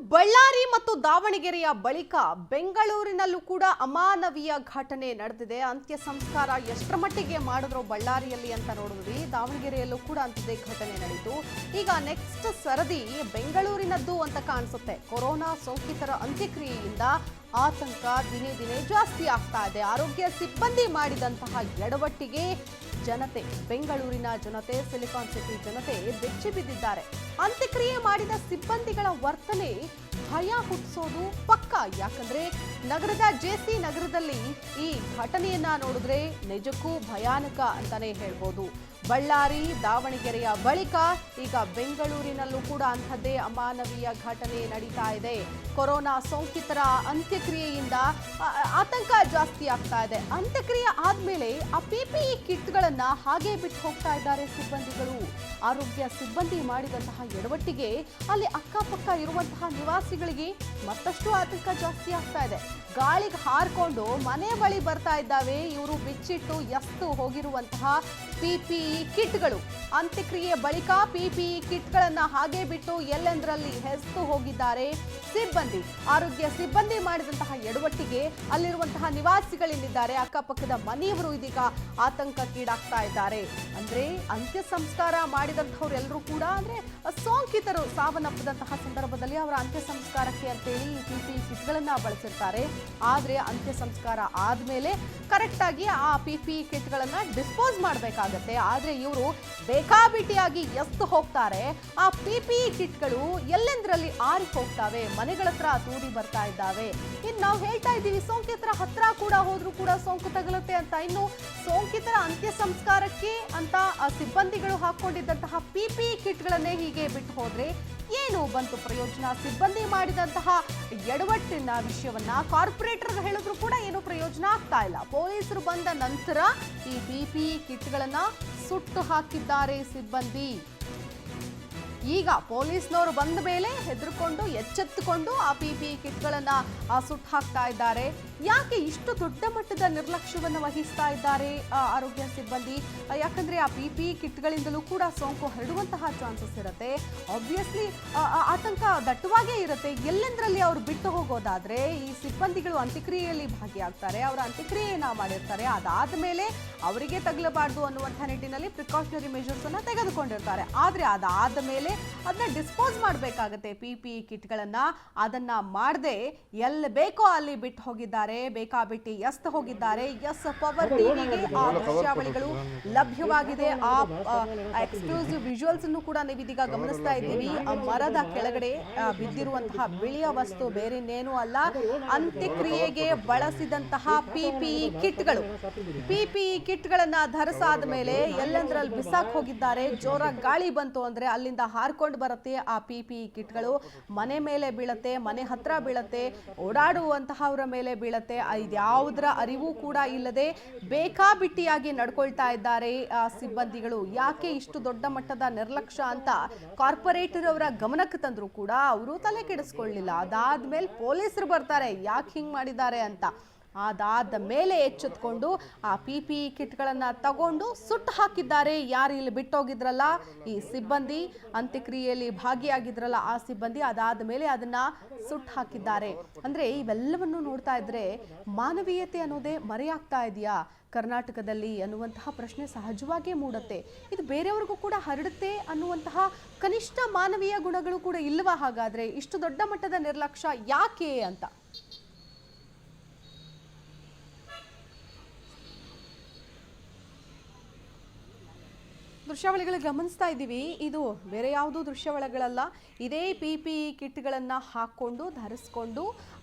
ಬಳ್ಳಾರಿ ಮತ್ತು ದಾವಣಗೆರೆಯ ಬಳಿಕ ಬೆಂಗಳೂರಿನಲ್ಲೂ ಕೂಡ ಅಮಾನವೀಯ ಘಟನೆ ನಡೆದಿದೆ. ಅಂತ್ಯ ಸಂಸ್ಕಾರ ಎಷ್ಟರ ಮಟ್ಟಿಗೆ ಮಾಡಿದ್ರು ಬಳ್ಳಾರಿಯಲ್ಲಿ ಅಂತ ನೋಡಿದ್ವಿ. ದಾವಣಗೆರೆಯಲ್ಲೂ ಕೂಡ ಅಂಥದ್ದೇ ಘಟನೆ ನಡೆಯಿತು. ಈಗ ನೆಕ್ಸ್ಟ್ ಸರದಿ ಬೆಂಗಳೂರಿನದ್ದು ಅಂತ ಕಾಣಿಸುತ್ತೆ. ಕೊರೋನಾ ಸೋಂಕಿತರ ಅಂತ್ಯಕ್ರಿಯೆಯಿಂದ ಆತಂಕ ದಿನೇ ದಿನೇ ಜಾಸ್ತಿ ಆಗ್ತಾ ಇದೆ. ಆರೋಗ್ಯ ಸಿಬ್ಬಂದಿ ಮಾಡಿದಂತಹ ಎಡವಟ್ಟಿಗೆ ಜನತೆ, ಬೆಂಗಳೂರಿನ ಜನತೆ, ಸಿಲಿಕಾನ್ ಸಿಟಿ ಜನತೆ ಬೆಚ್ಚಿ ಬಿದ್ದಿದ್ದಾರೆ. ಅಂತ್ಯಕ್ರಿಯೆ ಮಾಡಿದ ಸಿಬ್ಬಂದಿಗಳ ವರ್ತನೆ ಭಯ ಹುಟ್ಟಿಸೋದು ಪಕ್ಕ. ಯಾಕಂದ್ರೆ ನಗರದ ಜೆಸಿ ನಗರದಲ್ಲಿ ಈ ಘಟನೆಯನ್ನ ನೋಡಿದ್ರೆ ನಿಜಕ್ಕೂ ಭಯಾನಕ ಅಂತಾನೆ ಹೇಳ್ಬೋದು. ಬಳ್ಳಾರಿ ದಾವಣಗೆರೆಯ ಬಳಿಕ ಈಗ ಬೆಂಗಳೂರಿನಲ್ಲೂ ಕೂಡ ಅಂಥದ್ದೇ ಅಮಾನವೀಯ ಘಟನೆ ನಡೀತಾ ಇದೆ. ಕೊರೋನಾ ಸೋಂಕಿತರ ಅಂತ್ಯಕ್ರಿಯೆಯಿಂದ ಆತಂಕ ಜಾಸ್ತಿ ಆಗ್ತಾ ಇದೆ. ಅಂತ್ಯಕ್ರಿಯೆ ಆದ್ಮೇಲೆ ಆ PPE ಕಿಟ್ಗಳನ್ನ ಹಾಗೆ ಬಿಟ್ಟು ಹೋಗ್ತಾ ಇದ್ದಾರೆ ಸಿಬ್ಬಂದಿಗಳು. ಆರೋಗ್ಯ ಸಿಬ್ಬಂದಿ ಮಾಡಿದಂತಹ ಎಡವಟ್ಟಿಗೆ ಅಲ್ಲಿ ಅಕ್ಕಪಕ್ಕ ಇರುವಂತಹ ನಿವಾಸಿಗಳಿಗೆ ಮತ್ತಷ್ಟು ಆತಂಕ ಜಾಸ್ತಿ ಆಗ್ತಾ ಇದೆ. ಗಾಳಿಗೆ ಹಾರ್ಕೊಂಡು ಮನೆ ಬಳಿ ಬರ್ತಾ ಇದ್ದಾವೆ ಇವರು ಬಿಚ್ಚಿಟ್ಟು ಎಸ್ತು ಹೋಗಿರುವಂತಹ PPE ಕಿಟ್ಗಳು. ಅಂತ್ಯಕ್ರಿಯೆ ಬಳಿಕ PPE ಕಿಟ್ಗಳನ್ನ ಹಾಗೆ ಬಿಟ್ಟು ಎಲ್ಲೆಂದರಲ್ಲಿ ಹೆಸ್ತು ಹೋಗಿದ್ದಾರೆ ಸಿಬ್ಬಂದಿ. ಆರೋಗ್ಯ ಸಿಬ್ಬಂದಿ ಮಾಡಿದಂತಹ ಎಡವಟ್ಟಿಗೆ ಅಲ್ಲಿರುವಂತಹ ನಿವಾಸಿಗಳೇನಿದ್ದಾರೆ, ಅಕ್ಕಪಕ್ಕದ ಮನೆಯವರು ಇದೀಗ ಆತಂಕಕ್ಕೀಡಾಗ್ತಾ ಇದ್ದಾರೆ. ಅಂದ್ರೆ ಅಂತ್ಯ ಸಂಸ್ಕಾರ ಮಾಡಿದಂಥವ್ರೆಲ್ಲರೂ ಕೂಡ ಅಂದ್ರೆ ಸೋಂಕಿತರು ಸಾವನ್ನಪ್ಪಿದಂತಹ ಸಂದರ್ಭದಲ್ಲಿ ಅವರ ಅಂತ್ಯ ಸಂಸ್ಕಾರಕ್ಕೆ ಅಂತೇಳಿ ಈ PPE ಕಿಟ್ಗಳನ್ನ ಬಳಸಿರ್ತಾರೆ. ಆದ್ರೆ ಅಂತ್ಯ ಸಂಸ್ಕಾರ ಆದ್ಮೇಲೆ ಕರೆಕ್ಟ್ ಆಗಿ ಆ PPE ಕಿಟ್ಗಳನ್ನ ಡಿಸ್ಪೋಸ್ ಮಾಡಬೇಕಾಗತ್ತೆ. ಆದ್ರೆ ಇವರು ಬೇಕಾಬಿಟ್ಟಿಯಾಗಿ ಎಸ್ತು ಹೋಗ್ತಾರೆ. ಆ PPE ಕಿಟ್ಗಳು ಎಲ್ಲೆಂದರಲ್ಲಿ ಆರಿ ಹೋಗ್ತಾವೆ, ಮನೆಗಳ ಹತ್ರ ತೂರಿ ಬರ್ತಾ ಇದ್ದಾವೆ. ಇನ್ನು ನಾವು ಹೇಳ್ತಾ ಇದ್ದೀವಿ ಸೋಂಕಿತರ ಹತ್ರ ಕೂಡ ಹೋದ್ರೂ ಕೂಡ ಸೋಂಕು ತಗಲುತ್ತೆ ಅಂತ. ಇನ್ನು ಸೋಂಕಿತರ ಅಂತ್ಯ ಸಂಸ್ಕಾರಕ್ಕೆ ಅಂತ ಸಿಬ್ಬಂದಿಗಳು ಹಾಕೊಂಡಿದ್ದಂತಹ PPE ಕಿಟ್ಗಳನ್ನೇ ಹೀಗೆ ಬಿಟ್ಟು ಹೋದ್ರೆ ಏನು ಬಂತು ಪ್ರಯೋಜನ? ಸಿಬ್ಬಂದಿ ಮಾಡಿದಂತಹ ಎಡವಟ್ಟಿನ ವಿಷಯವನ್ನ ಕಾರ್ಪೊರೇಟರ್ ಹೇಳಿದ್ರು ಕೂಡ ಏನು ಪ್ರಯೋಜನ ಆಗ್ತಾ ಇಲ್ಲ. ಪೊಲೀಸರು ಬಂದ ನಂತರ ಈ PPE ಕಿಟ್ಗಳನ್ನ ಸುಟ್ಟು ಹಾಕಿದ್ದಾರೆ ಸಿಬ್ಬಂದಿ. ಈಗ ಪೊಲೀಸ್ನವರು ಬಂದ ಮೇಲೆ ಹೆದರ್ಕೊಂಡು ಎಚ್ಚೆತ್ತುಕೊಂಡು ಆ PPE ಕಿಟ್ಗಳನ್ನ ಸುಟ್ಟು ಹಾಕ್ತಾ ಇದ್ದಾರೆ. ಯಾಕೆ ಇಷ್ಟು ದೊಡ್ಡ ಮಟ್ಟದ ನಿರ್ಲಕ್ಷ್ಯವನ್ನು ವಹಿಸ್ತಾ ಇದ್ದಾರೆ ಆರೋಗ್ಯ ಸಿಬ್ಬಂದಿ? ಯಾಕಂದ್ರೆ ಆ PPE ಕಿಟ್ಗಳಿಂದಲೂ ಕೂಡ ಸೋಂಕು ಹರಡುವಂತಹ ಚಾನ್ಸಸ್ ಇರುತ್ತೆ. ಆಬ್ವಿಯಸ್ಲಿ ಆತಂಕ ದಟ್ಟವಾಗೇ ಇರುತ್ತೆ. ಎಲ್ಲೆಂದರಲ್ಲಿ ಅವರು ಬಿಟ್ಟು ಹೋಗೋದಾದ್ರೆ ಈ ಸಿಬ್ಬಂದಿಗಳು ಅಂತ್ಯಕ್ರಿಯೆಯಲ್ಲಿ ಭಾಗಿಯಾಗ್ತಾರೆ, ಅವರ ಅಂತ್ಯಕ್ರಿಯೆಯನ್ನ ಮಾಡಿರ್ತಾರೆ. ಅದಾದ ಮೇಲೆ ಅವರಿಗೆ ತಗಲಬಾರ್ದು ಅನ್ನುವಂಥ ನಿಟ್ಟಿನಲ್ಲಿ ಪ್ರಿಕಾಷನರಿ ಮೆಷರ್ಸ್ ಅನ್ನ ತೆಗೆದುಕೊಂಡಿರ್ತಾರೆ. ಆದ್ರೆ ಅದಾದ ಮೇಲೆ ಅದನ್ನ ಡಿಸ್ಪೋಸ್ ಮಾಡಬೇಕಾಗತ್ತೆ PPE ಕಿಟ್ಗಳನ್ನ. ಅದನ್ನ ಮಾಡದೆ ಎಲ್ಲಿ ಬೇಕೋ ಅಲ್ಲಿ ಬಿಟ್ಟು ಹೋಗಿದ್ದಾರೆ, ಬೇಕಾಬಿಟ್ಟಿ ಎಸ್ತ್ ಹೋಗಿದ್ದಾರೆ. ಎಸ್ ಪವರ್ ಟಿವಿಗೆ ಆ ದೃಶ್ಯಾವಳಿಗಳು ಲಭ್ಯವಾಗಿದೆ. ಆ ಎಕ್ಸ್ಕ್ಲೂಸಿವ್ ವಿಜುವಲ್ಸ್ ಅನ್ನು ಕೂಡ ನೀವು ಇದೀಗ ಗಮನಿಸ್ತಾ ಇದ್ದೀವಿ. ಮರದ ಕೆಳಗಡೆ ಬಿದ್ದಿರುವಂತಹ ಬಿಳಿಯ ವಸ್ತು ಬೇರೆನ್ನೇನೂ ಅಲ್ಲ, ಅಂತ್ಯಕ್ರಿಯೆಗೆ ಬಳಸಿದಂತಹ PPE ಕಿಟ್ಗಳು. PPE ಕಿಟ್ಗಳನ್ನ ಧರಿಸಾದ ಮೇಲೆ ಎಲ್ಲೆಂದ್ರಲ್ಲಿ ಬಿಸಾಕ್ ಹೋಗಿದ್ದಾರೆ. ಜೋರಾಗಿ ಗಾಳಿ ಬಂತು ಅಂದ್ರೆ ಅಲ್ಲಿಂದ ಹಾರ್ಕೊಂಡು ಬರುತ್ತೆ ಆ PPE ಕಿಟ್ಗಳು. ಮನೆ ಮೇಲೆ ಬೀಳತ್ತೆ, ಮನೆ ಹತ್ರ ಬೀಳತ್ತೆ, ಓಡಾಡುವಂತಹವರ ಮೇಲೆ ಬೀಳತ್ತೆ. ಇದ್ಯಾವುದರ ಅರಿವು ಕೂಡ ಇಲ್ಲದೆ ಬೇಕಾಬಿಟ್ಟಿಯಾಗಿ ನಡ್ಕೊಳ್ತಾ ಇದ್ದಾರೆ ಸಿಬ್ಬಂದಿಗಳು. ಯಾಕೆ ಇಷ್ಟು ದೊಡ್ಡ ಮಟ್ಟದ ನಿರ್ಲಕ್ಷ್ಯ ಅಂತ ಕಾರ್ಪೊರೇಟರ್ ಅವರ ಗಮನಕ್ಕೆ ತಂದ್ರು ಕೂಡ ಅವರು ತಲೆ ಕೆಡಿಸ್ಕೊಳ್ಳಿಲ್ಲ. ಅದಾದ್ಮೇಲೆ ಪೊಲೀಸರು ಬರ್ತಾರೆ ಯಾಕೆ ಹಿಂಗ್ ಮಾಡಿದ್ದಾರೆ ಅಂತ. ಅದಾದ ಮೇಲೆ ಎಚ್ಚೆತ್ಕೊಂಡು ಆ PPE ಕಿಟ್ಗಳನ್ನ ತಗೊಂಡು ಸುಟ್ಟು ಹಾಕಿದ್ದಾರೆ. ಯಾರು ಇಲ್ಲಿ ಬಿಟ್ಟೋಗಿದ್ರಲ್ಲ ಈ ಸಿಬ್ಬಂದಿ, ಅಂತ್ಯಕ್ರಿಯೆಯಲ್ಲಿ ಭಾಗಿಯಾಗಿದ್ರಲ್ಲ ಆ ಸಿಬ್ಬಂದಿ, ಅದಾದ ಮೇಲೆ ಅದನ್ನ ಸುಟ್ಟು ಹಾಕಿದ್ದಾರೆ. ಅಂದ್ರೆ ಇವೆಲ್ಲವನ್ನು ನೋಡ್ತಾ ಇದ್ರೆ ಮಾನವೀಯತೆ ಅನ್ನೋದೇ ಮರೆಯಾಗ್ತಾ ಇದೆಯಾ ಕರ್ನಾಟಕದಲ್ಲಿ ಅನ್ನುವಂತಹ ಪ್ರಶ್ನೆ ಸಹಜವಾಗಿ ಮೂಡುತ್ತೆ. ಇದು ಬೇರೆಯವ್ರಿಗೂ ಕೂಡ ಹರಡುತ್ತೆ ಅನ್ನುವಂತಹ ಕನಿಷ್ಠ ಮಾನವೀಯ ಗುಣಗಳು ಕೂಡ ಇಲ್ವಾ? ಹಾಗಾದ್ರೆ ಇಷ್ಟು ದೊಡ್ಡ ಮಟ್ಟದ ನಿರ್ಲಕ್ಷ್ಯ ಯಾಕೆ ಅಂತ ದೃಶ್ಯಾವಳಿಗಳು ಗಮನಿಸ್ತಾ ಇದ್ದೀವಿ. ಇದು ಬೇರೆ ಯಾವುದೂ ದೃಶ್ಯಾವಳಿಗಳಲ್ಲ. ಇದೇ PPE ಕಿಟ್ಗಳನ್ನು ಹಾಕ್ಕೊಂಡು ಧರಿಸ್ಕೊಂಡು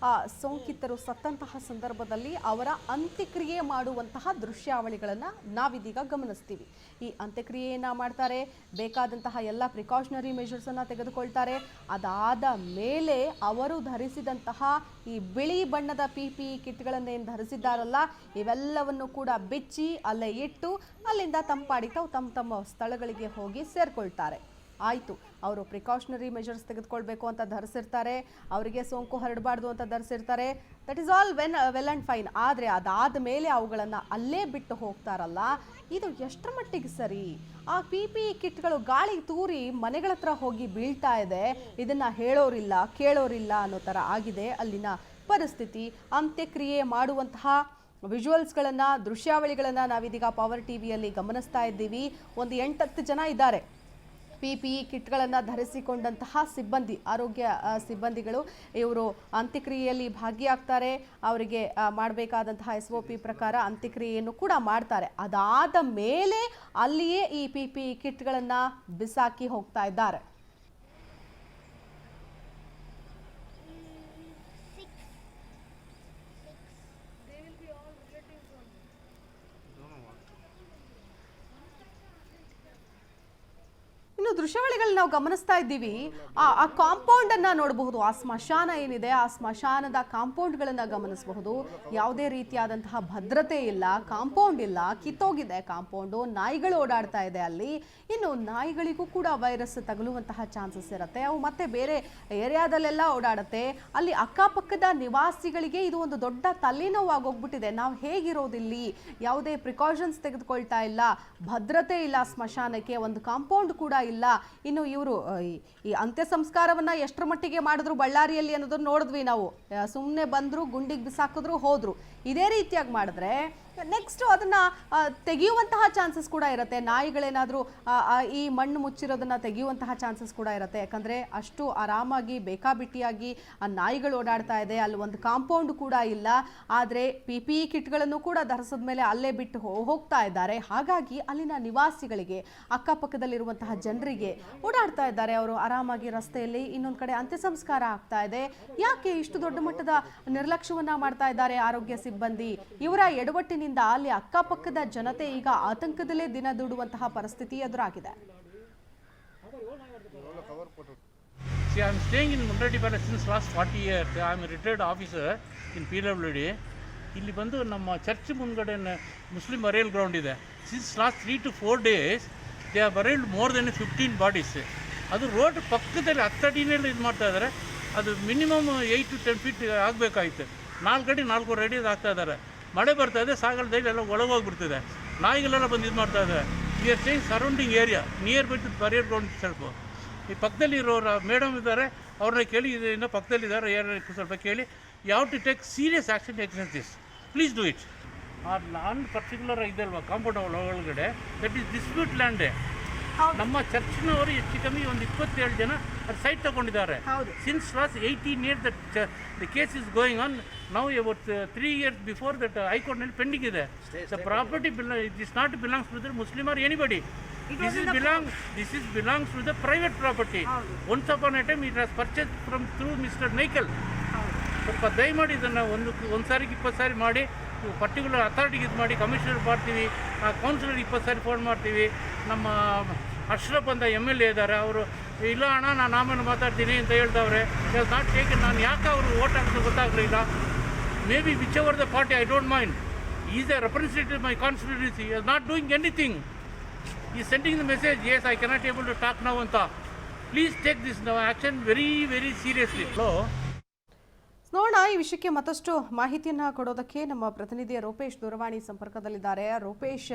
ಸೋಂಕಿತರು ಸತ್ತಂತಹ ಸಂದರ್ಭದಲ್ಲಿ ಅವರ ಅಂತ್ಯಕ್ರಿಯೆ ಮಾಡುವಂತಹ ದೃಶ್ಯಾವಳಿಗಳನ್ನು ನಾವಿದೀಗ ಗಮನಿಸ್ತೀವಿ. ಈ ಅಂತ್ಯಕ್ರಿಯೆಯನ್ನು ಮಾಡ್ತಾರೆ, ಬೇಕಾದಂತಹ ಎಲ್ಲ ಪ್ರಿಕಾಷನರಿ ಮೆಷರ್ಸನ್ನು ತೆಗೆದುಕೊಳ್ತಾರೆ. ಅದಾದ ಮೇಲೆ ಅವರು ಧರಿಸಿದಂತಹ ಈ ಬಿಳಿ ಬಣ್ಣದ PPE ಕಿಟ್ಗಳನ್ನೇನು ಧರಿಸಿದ್ದಾರಲ್ಲ ಇವೆಲ್ಲವನ್ನು ಕೂಡ ಬಿಚ್ಚಿ ಅಲ್ಲೇ ಇಟ್ಟು ಅಲ್ಲಿಂದ ತಂಪಾಡಿ ತಾವು ತಮ್ಮ ಸ್ಥಳಗಳಿಗೆ ಹೋಗಿ ಸೇರ್ಕೊಳ್ತಾರೆ. ಆಯಿತು, ಅವರು ಪ್ರಿಕಾಷನರಿ ಮೆಷರ್ಸ್ ತೆಗೆದುಕೊಳ್ಬೇಕು ಅಂತ ಧರಿಸಿರ್ತಾರೆ, ಅವರಿಗೆ ಸೋಂಕು ಹರಡಬಾರ್ದು ಅಂತ ಧರಿಸಿರ್ತಾರೆ, that is all well and fine. ಆದರೆ ಅದಾದ ಮೇಲೆ ಅವುಗಳನ್ನು ಅಲ್ಲೇ ಬಿಟ್ಟು ಹೋಗ್ತಾರಲ್ಲ, ಇದು ಎಷ್ಟರ ಮಟ್ಟಿಗೆ ಸರಿ? ಆ PPE ಕಿಟ್ಗಳು ಗಾಳಿ ತೂರಿ ಮನೆಗಳ ಹತ್ರ ಹೋಗಿ ಬೀಳ್ತಾ ಇದೆ, ಇದನ್ನು ಹೇಳೋರಿಲ್ಲ ಕೇಳೋರಿಲ್ಲ ಅನ್ನೋ ಥರ ಆಗಿದೆ ಅಲ್ಲಿನ ಪರಿಸ್ಥಿತಿ. ಅಂತ್ಯಕ್ರಿಯೆ ಮಾಡುವಂತಹ ವಿಜುವಲ್ಸ್ಗಳನ್ನು, ದೃಶ್ಯಾವಳಿಗಳನ್ನು ನಾವಿದೀಗ ಪವರ್ ಟಿವಿಯಲ್ಲಿ ಗಮನಿಸ್ತಾ ಇದ್ದೀವಿ. ಒಂದು 8-10 ಜನ ಇದ್ದಾರೆ PPE ಕಿಟ್ಗಳನ್ನು ಧರಿಸಿಕೊಂಡಂತಹ ಸಿಬ್ಬಂದಿ, ಆರೋಗ್ಯ ಸಿಬ್ಬಂದಿಗಳು. ಇವರು ಅಂತ್ಯಕ್ರಿಯೆಯಲ್ಲಿ ಭಾಗಿಯಾಗ್ತಾರೆ, ಅವರಿಗೆ ಮಾಡಬೇಕಾದಂತಹ SOP ಪ್ರಕಾರ ಅಂತ್ಯಕ್ರಿಯೆಯನ್ನು ಕೂಡ ಮಾಡ್ತಾರೆ. ಅದಾದ ಮೇಲೆ ಅಲ್ಲಿಯೇ ಈ PPE ಕಿಟ್ಗಳನ್ನು ಬಿಸಾಕಿ ಹೋಗ್ತಾ ಇದ್ದಾರೆ. ಇನ್ನು ದೃಶ್ಯಾವಳಿಗಳು ನಾವು ಗಮನಿಸ್ತಾ ಇದ್ದೀವಿ. ಆ ಕಾಂಪೌಂಡ್ ಅನ್ನ ನೋಡಬಹುದು, ಆ ಸ್ಮಶಾನ ಏನಿದೆ ಆ ಸ್ಮಶಾನದ ಕಾಂಪೌಂಡ್ಗಳನ್ನ ಗಮನಿಸಬಹುದು. ಯಾವುದೇ ರೀತಿಯಾದಂತಹ ಭದ್ರತೆ ಇಲ್ಲ, ಕಾಂಪೌಂಡ್ ಇಲ್ಲ, ಕಿತ್ತೋಗಿದೆ ಕಾಂಪೌಂಡು, ನಾಯಿಗಳು ಓಡಾಡ್ತಾ ಇದೆ ಅಲ್ಲಿ. ಇನ್ನು ನಾಯಿಗಳಿಗೂ ಕೂಡ ವೈರಸ್ ತಗುಲುವಂತಹ ಚಾನ್ಸಸ್ ಇರುತ್ತೆ, ಅವು ಮತ್ತೆ ಬೇರೆ ಏರಿಯಾದಲ್ಲೆಲ್ಲ ಓಡಾಡುತ್ತೆ. ಅಲ್ಲಿ ಅಕ್ಕಪಕ್ಕದ ನಿವಾಸಿಗಳಿಗೆ ಇದು ಒಂದು ದೊಡ್ಡ ತಲೆನೋವಾಗೋಗ್ಬಿಟ್ಟಿದೆ. ನಾವು ಹೇಗಿರೋದಿಲ್ಲಿ, ಯಾವುದೇ ಪ್ರಿಕಾಷನ್ಸ್ ತೆಗೆದುಕೊಳ್ತಾ ಇಲ್ಲ, ಭದ್ರತೆ ಇಲ್ಲ, ಸ್ಮಶಾನಕ್ಕೆ ಒಂದು ಕಾಂಪೌಂಡ್ ಕೂಡ ಇಲ್ಲ. ಇನ್ನು ಇವರು ಈ ಅಂತ್ಯ ಸಂಸ್ಕಾರವನ್ನ ಎಷ್ಟರ ಮಟ್ಟಿಗೆ ಮಾಡಿದ್ರು ಬಳ್ಳಾರಿಯಲ್ಲಿ ಅನ್ನೋದನ್ನ ನೋಡಿದ್ವಿ ನಾವು. ಸುಮ್ಮನೆ ಬಂದ್ರು, ಗುಂಡಿಗೆ ಬಿಸಾಕಿದ್ರು, ಹೋದ್ರು. ಇದೇ ರೀತಿಯಾಗಿ ಮಾಡಿದ್ರೆ ನೆಕ್ಸ್ಟ್ ಅದನ್ನ ತೆಗೆಯುವಂತಹ ಚಾನ್ಸಸ್ ಕೂಡ ಇರುತ್ತೆ. ನಾಯಿಗಳೇನಾದರೂ ಈ ಮಣ್ಣು ಮುಚ್ಚಿರೋದನ್ನ ತೆಗೆಯುವಂತಹ ಚಾನ್ಸಸ್ ಕೂಡ ಇರುತ್ತೆ. ಯಾಕಂದ್ರೆ ಅಷ್ಟು ಆರಾಮಾಗಿ ಬೇಕಾಬಿಟ್ಟಿಯಾಗಿ ಆ ನಾಯಿಗಳು ಓಡಾಡ್ತಾ ಇದೆ, ಅಲ್ಲಿ ಒಂದು ಕಾಂಪೌಂಡ್ ಕೂಡ ಇಲ್ಲ. ಆದರೆ PPE ಕಿಟ್ಗಳನ್ನು ಕೂಡ ಧರಿಸಿದ ಮೇಲೆ ಅಲ್ಲೇ ಬಿಟ್ಟು ಹೋಗ್ತಾ ಇದ್ದಾರೆ. ಹಾಗಾಗಿ ಅಲ್ಲಿನ ನಿವಾಸಿಗಳಿಗೆ, ಅಕ್ಕಪಕ್ಕದಲ್ಲಿರುವಂತಹ ಜನರಿಗೆ ಓಡಾಡ್ತಾ ಇದ್ದಾರೆ ಅವರು ಆರಾಮಾಗಿ ರಸ್ತೆಯಲ್ಲಿ. ಇನ್ನೊಂದು ಕಡೆ ಅಂತ್ಯ ಸಂಸ್ಕಾರ ಆಗ್ತಾ ಇದೆ. ಯಾಕೆ ಇಷ್ಟು ದೊಡ್ಡ ಮಟ್ಟದ ನಿರ್ಲಕ್ಷ್ಯವನ್ನ ಮಾಡ್ತಾ ಇದ್ದಾರೆ ಆರೋಗ್ಯ ಸಿಬ್ಬಂದಿ? ಇವರ ಎಡವಟ್ಟಿನಿಂದ ಅಲ್ಲಿ ಅಕ್ಕಪಕ್ಕದ ಜನತೆ ಈಗ ಆತಂಕದಲ್ಲೇ ದಿನ ದೂಡುವಂತಹ ಪರಿಸ್ಥಿತಿ ಎದುರಾಗಿದೆ. See, I am staying in Mundradi Palace since last 40 years. I am a retired officer in PWD. ಇಲ್ಲಿ ಬಂದು ನಮ್ಮ ಚರ್ಚ್ ಮುಂದ್ಗಡೆ ಮುಸ್ಲಿಂ ಬರಿಯಲ್ ಗ್ರೌಂಡ್ ಇದೆ. Since last 3 to 4 days they are buried more than 15 bodies. ಅದು road ಪಕ್ಕದಲ್ಲಿ 10 ಅಡಿನಲ್ಲಿ ಇದು ಮಾಡ್ತಾ ಇದ್ದಾರೆ. ಅದು ಮಿನಿಮಮ್ 8 to 10 feet ಆಗಬೇಕಾಯ್ತು. 4 ಅಡಿ 4 ಅಡಿ ಆಗ್ತಾ ಇದ್ದಾರೆ. ಮಳೆ ಬರ್ತಾ ಇದೆ, ಸಾಗರ ದೈಲಿ ಎಲ್ಲ ಒಳಗೋಗ್ಬಿಡ್ತಿದೆ. ನಾಯಿಗಳೆಲ್ಲ ಬಂದು ಇದು ಮಾಡ್ತಾ ಇದ್ದಾರೆ. We are saying surrounding area nearby to burial ground ಸ್ವಲ್ಪ. ಈ ಪಕ್ಕದಲ್ಲಿ ಇರೋರು ಮೇಡಮ್ ಇದ್ದಾರೆ, ಅವ್ರನ್ನ ಕೇಳಿ, ಇನ್ನೂ ಪಕ್ಕದಲ್ಲಿದ್ದಾರೆ, ಯಾರು ಸ್ವಲ್ಪ ಕೇಳಿ, ಯಾವ to take serious action against this, please do it. ಆ ಲ್ಯಾಂಡ್ ಪರ್ಟಿಕ್ಯುಲರ್ ಇದಲ್ವಾ ಕಾಂಪೌಂಡ್ ಒಳಗಡೆ, ದಟ್ ಈಸ್ ಡಿಸ್ಪ್ಯೂಟ್ ಲ್ಯಾಂಡೇ. ನಮ್ಮ ಚರ್ಚ್ನವರು ಹೆಚ್ಚು ಕಮ್ಮಿ ಒಂದು 27 ಜನ ಅದು ಸೈಟ್ ತಗೊಂಡಿದ್ದಾರೆ. Since last 18 years the case is going on. ನಾವು ಅಬೌಟ್ 3 years ಬಿಫೋರ್ ದಟ್ ಹೈಕೋರ್ಟ್ನಲ್ಲಿ ಪೆಂಡಿಂಗ್ ಇದೆ. The property it is not belongs to the Muslim or anybody. This is belongs to the private property. Once upon a time it was purchased through Mr. Michael. ಸ್ವಲ್ಪ ದಯಮಾಡಿ ಇದನ್ನು ಒಂದು ಸಾರಿಗೆ 20 ಸಾರಿ ಮಾಡಿ, particular ಅಥಾರಿಟಿಗೆ ಇದು ಮಾಡಿ, ಕಮಿಷನರ್ ಮಾಡ್ತೀವಿ, ಕೌನ್ಸಿಲರ್ 20 ಸಾರಿ phone ಮಾಡ್ತೀವಿ. ನಮ್ಮ ಅಶ್ರಫ್ ಅಂತ MLA ಇದ್ದಾರೆ, ಅವರು ಇಲ್ಲ ಅಣ್ಣ ನಾನು ಆಮೇಲೆ ಮಾತಾಡ್ತೀನಿ ಅಂತ ಹೇಳ್ದವ್ರೆ. Not taken. ನಾನು ಯಾಕೆ ಅವರು ಓಟ್ ಹಾಕೋದು ಗೊತ್ತಾಗಲಿಲ್ಲ. May be which ever the party, I don't mind. Is A representative my constituency, is not doing anything. He is sending the message, yes, I cannot able to talk now anta. Please take this now action very, very seriously. Hello. ನೋಡೋಣ, ಈ ವಿಷಯಕ್ಕೆ ಮತ್ತಷ್ಟು ಮಾಹಿತಿಯನ್ನು ಕೊಡೋದಕ್ಕೆ ನಮ್ಮ ಪ್ರತಿನಿಧಿ ರೂಪೇಶ್ ದೂರವಾಣಿ ಸಂಪರ್ಕದಲ್ಲಿದ್ದಾರೆ. ರೂಪೇಶ್,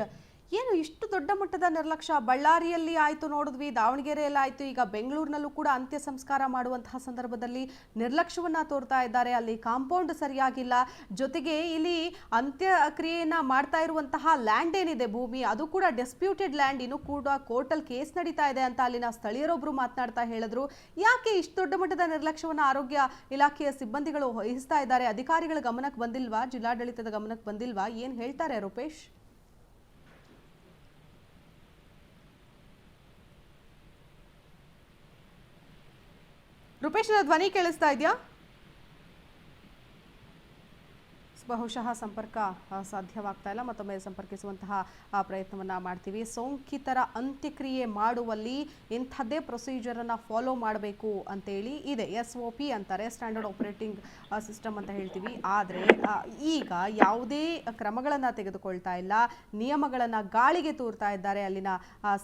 ಏನು ಇಷ್ಟು ದೊಡ್ಡ ಮಟ್ಟದ ನಿರ್ಲಕ್ಷ್ಯ? ಬಳ್ಳಾರಿಯಲ್ಲಿ ಆಯಿತು ನೋಡಿದ್ವಿ, ದಾವಣಗೆರೆಯಲ್ಲಿ ಆಯಿತು, ಈಗ ಬೆಂಗಳೂರಿನಲ್ಲೂ ಕೂಡ ಅಂತ್ಯ ಸಂಸ್ಕಾರ ಮಾಡುವಂತಹ ಸಂದರ್ಭದಲ್ಲಿ ನಿರ್ಲಕ್ಷ್ಯವನ್ನು ತೋರ್ತಾ ಇದ್ದಾರೆ. ಅಲ್ಲಿ ಕಾಂಪೌಂಡ್ ಸರಿಯಾಗಿಲ್ಲ, ಜೊತೆಗೆ ಇಲ್ಲಿ ಅಂತ್ಯಕ್ರಿಯೆಯನ್ನು ಮಾಡ್ತಾ ಇರುವಂತಹ ಲ್ಯಾಂಡ್ ಏನಿದೆ, ಭೂಮಿ, ಅದು ಕೂಡ ಡಿಸ್ಪ್ಯೂಟೆಡ್ ಲ್ಯಾಂಡ್. ಇನ್ನೂ ಕೂಡ ಕೋರ್ಟಲ್ಲಿ ಕೇಸ್ ನಡೀತಾ ಇದೆ ಅಂತ ಅಲ್ಲಿನ ಸ್ಥಳೀಯರೊಬ್ಬರು ಮಾತನಾಡ್ತಾ ಹೇಳಿದ್ರು. ಯಾಕೆ ಇಷ್ಟು ದೊಡ್ಡ ಮಟ್ಟದ ನಿರ್ಲಕ್ಷ್ಯವನ್ನು ಆರೋಗ್ಯ ಇಲಾಖೆಯ ಸಿಬ್ಬಂದಿಗಳು ವಹಿಸ್ತಾ ಇದ್ದಾರೆ? ಅಧಿಕಾರಿಗಳ ಗಮನಕ್ಕೆ ಬಂದಿಲ್ವಾ? ಜಿಲ್ಲಾಡಳಿತದ ಗಮನಕ್ಕೆ ಬಂದಿಲ್ವಾ? ಏನು ಹೇಳ್ತಾರೆ ರೂಪೇಶ್? ರೂಪೇಶ್, ಧ್ವನಿ ಕೇಳಿಸ್ತಾ ಇದೆಯಾ? ಬಹುಶಃ ಸಂಪರ್ಕ ಸಾಧ್ಯವಾಗ್ತಾ ಇಲ್ಲ. ಮತ್ತೊಮ್ಮೆ ಸಂಪರ್ಕಿಸುವಂತಹ ಪ್ರಯತ್ನವನ್ನ ಮಾಡ್ತೀವಿ. ಸೋಂಕಿತರ ಅಂತ್ಯಕ್ರಿಯೆ ಮಾಡುವಲ್ಲಿ ಇಂಥದ್ದೇ ಪ್ರೊಸೀಜರ್ ಅನ್ನ ಫಾಲೋ ಮಾಡಬೇಕು ಅಂತೇಳಿ ಇದೆ. SOP ಅಂತಾರೆ, ಸ್ಟ್ಯಾಂಡರ್ಡ್ ಆಪರೇಟಿಂಗ್ ಸಿಸ್ಟಮ್ ಅಂತ ಹೇಳ್ತೀವಿ. ಆದರೆ ಈಗ ಯಾವುದೇ ಕ್ರಮಗಳನ್ನ ತೆಗೆದುಕೊಳ್ತಾ ಇಲ್ಲ, ನಿಯಮಗಳನ್ನ ಗಾಳಿಗೆ ತೂರ್ತಾ ಇದ್ದಾರೆ ಅಲ್ಲಿನ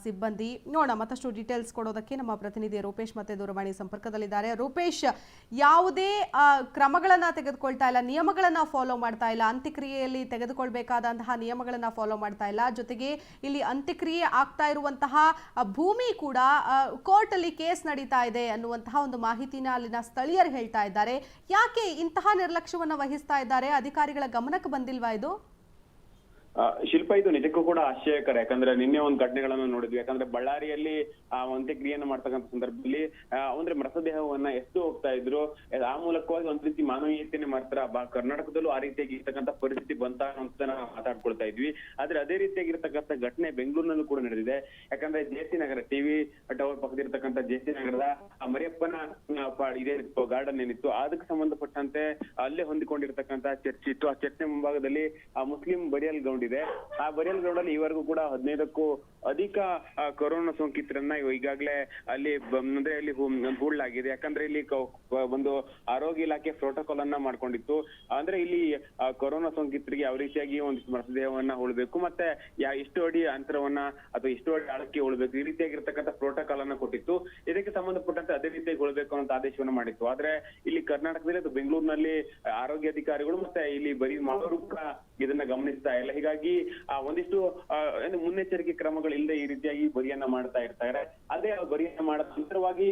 ಸಿಬ್ಬಂದಿ. ನೋಡೋಣ, ಮತ್ತಷ್ಟು ಡೀಟೇಲ್ಸ್ ಕೊಡೋದಕ್ಕೆ ನಮ್ಮ ಪ್ರತಿನಿಧಿ ರೂಪೇಶ್ ಮತ್ತೆ ದೂರವಾಣಿ ಸಂಪರ್ಕದಲ್ಲಿದ್ದಾರೆ. ರೂಪೇಶ್, ಯಾವುದೇ ಕ್ರಮಗಳನ್ನ ತೆಗೆದುಕೊಳ್ತಾ ಇಲ್ಲ, ನಿಯಮಗಳನ್ನ ಫಾಲೋ ಮಾಡ್ತಾ ಇಲ್ಲ, ಅಂತ್ಯಕ್ರಿಯೆಯಲ್ಲಿ ತೆಗೆದುಕೊಳ್ಬೇಕಾದಂತಹ ನಿಯಮಗಳನ್ನ ಫಾಲೋ ಮಾಡ್ತಾ ಇಲ್ಲ. ಜೊತೆಗೆ ಇಲ್ಲಿ ಅಂತ್ಯಕ್ರಿಯೆ ಆಗ್ತಾ ಇರುವಂತಹ ಭೂಮಿ ಕೂಡ ಕೋರ್ಟ್ ಅಲ್ಲಿ ಕೇಸ್ ನಡೀತಾ ಇದೆ ಅನ್ನುವಂತಹ ಒಂದು ಮಾಹಿತಿನ ಅಲ್ಲಿನ ಸ್ಥಳೀಯರು ಹೇಳ್ತಾ ಇದ್ದಾರೆ. ಯಾಕೆ ಇಂತಹ ನಿರ್ಲಕ್ಷ್ಯವನ್ನ ವಹಿಸ್ತಾ ಇದ್ದಾರೆ? ಅಧಿಕಾರಿಗಳ ಗಮನಕ್ಕೆ ಬಂದಿಲ್ವಾ ಇದು? ಶಿಲ್ಪ, ಇದು ನಿಜಕ್ಕೂ ಕೂಡ ಆಶ್ಚರ್ಯಕರ. ಯಾಕಂದ್ರೆ ನಿನ್ನೆ ಒಂದು ಘಟನೆಗಳನ್ನ ನೋಡಿದ್ವಿ. ಯಾಕಂದ್ರೆ ಬಳ್ಳಾರಿಯಲ್ಲಿ ಅಂತ್ಯಕ್ರಿಯೆಯನ್ನು ಮಾಡ್ತಕ್ಕಂಥ ಸಂದರ್ಭದಲ್ಲಿ ಅಂದ್ರೆ ಮೃತದೇಹವನ್ನ ಎತ್ತು ಹೋಗ್ತಾ ಇದ್ರು. ಆ ಮೂಲಕವಾಗಿ ಒಂದ್ ರೀತಿ ಮಾನವೀಯತೆನೆ ಮಾಡ್ತಾರ. ಕರ್ನಾಟಕದಲ್ಲೂ ಆ ರೀತಿಯಾಗಿ ಇರ್ತಕ್ಕಂಥ ಪರಿಸ್ಥಿತಿ ಬಂತ ಅಂತ ನಾವು ಮಾತಾಡ್ಕೊಳ್ತಾ ಇದ್ವಿ. ಆದ್ರೆ ಅದೇ ರೀತಿಯಾಗಿರ್ತಕ್ಕಂಥ ಘಟನೆ ಬೆಂಗಳೂರಿನಲ್ಲೂ ಕೂಡ ನಡೆದಿದೆ. ಯಾಕಂದ್ರೆ JC ನಗರ TV ಟವರ್ ಪಕ್ಕದಿರ್ತಕ್ಕಂಥ JC ನಗರದ ಮರಿಯಪ್ಪನ ಇದೇ ಗಾರ್ಡನ್ ಏನಿತ್ತು, ಅದಕ್ಕೆ ಸಂಬಂಧಪಟ್ಟಂತೆ ಅಲ್ಲೇ ಹೊಂದಿಕೊಂಡಿರ್ತಕ್ಕಂಥ ಚರ್ಚ್ ಇತ್ತು. ಆ ಚರ್ಚ್ ಮುಂಭಾಗದಲ್ಲಿ ಆ ಮುಸ್ಲಿಂ ಬರಿಯಲ್ ಗ್ರೌಂಡ್ ಇದೆ. ಆ ಬರಿಯಲ್ ಗ್ರೌಂಡ್ ಅಲ್ಲಿ ಈವರೆಗೂ ಕೂಡ 15ಕ್ಕೂ ಅಧಿಕ ಕೊರೋನಾ ಸೋಂಕಿತರನ್ನ ಈಗಾಗಲೇ ಅಲ್ಲಿ ಅಂದ್ರೆ ಇಲ್ಲಿ ಹೂಡಲಾಗಿದೆ. ಯಾಕಂದ್ರೆ ಇಲ್ಲಿ ಒಂದು ಆರೋಗ್ಯ ಇಲಾಖೆ ಪ್ರೋಟೋಕಾಲ್ ಅನ್ನ ಮಾಡ್ಕೊಂಡಿತ್ತು. ಅಂದ್ರೆ ಇಲ್ಲಿ ಕೊರೋನಾ ಸೋಂಕಿತರಿಗೆ ಯಾವ ರೀತಿಯಾಗಿ ಒಂದಿಷ್ಟು ಮೃತದೇಹವನ್ನ ಉಳ್ಬೇಕು, ಮತ್ತೆ ಎಷ್ಟು ಅಡಿ ಅಂತರವನ್ನ ಅಥವಾ ಎಷ್ಟು ಅಡಿ ಆಳಕ್ಕೆ ಉಳ್ಬೇಕು, ಈ ರೀತಿಯಾಗಿರ್ತಕ್ಕಂಥ ಪ್ರೋಟೋಕಾಲ್ ಅನ್ನ ಕೊಟ್ಟಿತ್ತು. ಇದಕ್ಕೆ ಸಂಬಂಧಪಟ್ಟಂತೆ ಅದೇ ರೀತಿಯಾಗಿ ಉಳ್ಬೇಕು ಅನ್ನೋ ಆದೇಶವನ್ನ ಮಾಡಿತ್ತು. ಆದ್ರೆ ಇಲ್ಲಿ ಕರ್ನಾಟಕದಲ್ಲಿ ಅಥವಾ ಬೆಂಗಳೂರಿನಲ್ಲಿ ಆರೋಗ್ಯ ಅಧಿಕಾರಿಗಳು ಮತ್ತೆ ಇಲ್ಲಿ ಬರೀ ಮಾಡೋರು ಕೂಡ ಇದನ್ನ ಗಮನಿಸ್ತಾ ಇಲ್ಲ. ಹೀಗಾಗಿ ಒಂದಿಷ್ಟು ಮುನ್ನೆಚ್ಚರಿಕೆ ಕ್ರಮಗಳು ಇಲ್ಲದೆ ಈ ರೀತಿಯಾಗಿ ಬರಿಯನ್ನ ಮಾಡ್ತಾ ಇರ್ತಾರೆ. ಅದೇ ಬರಿಯನ್ನ ಮಾಡೋ ನಂತರವಾಗಿ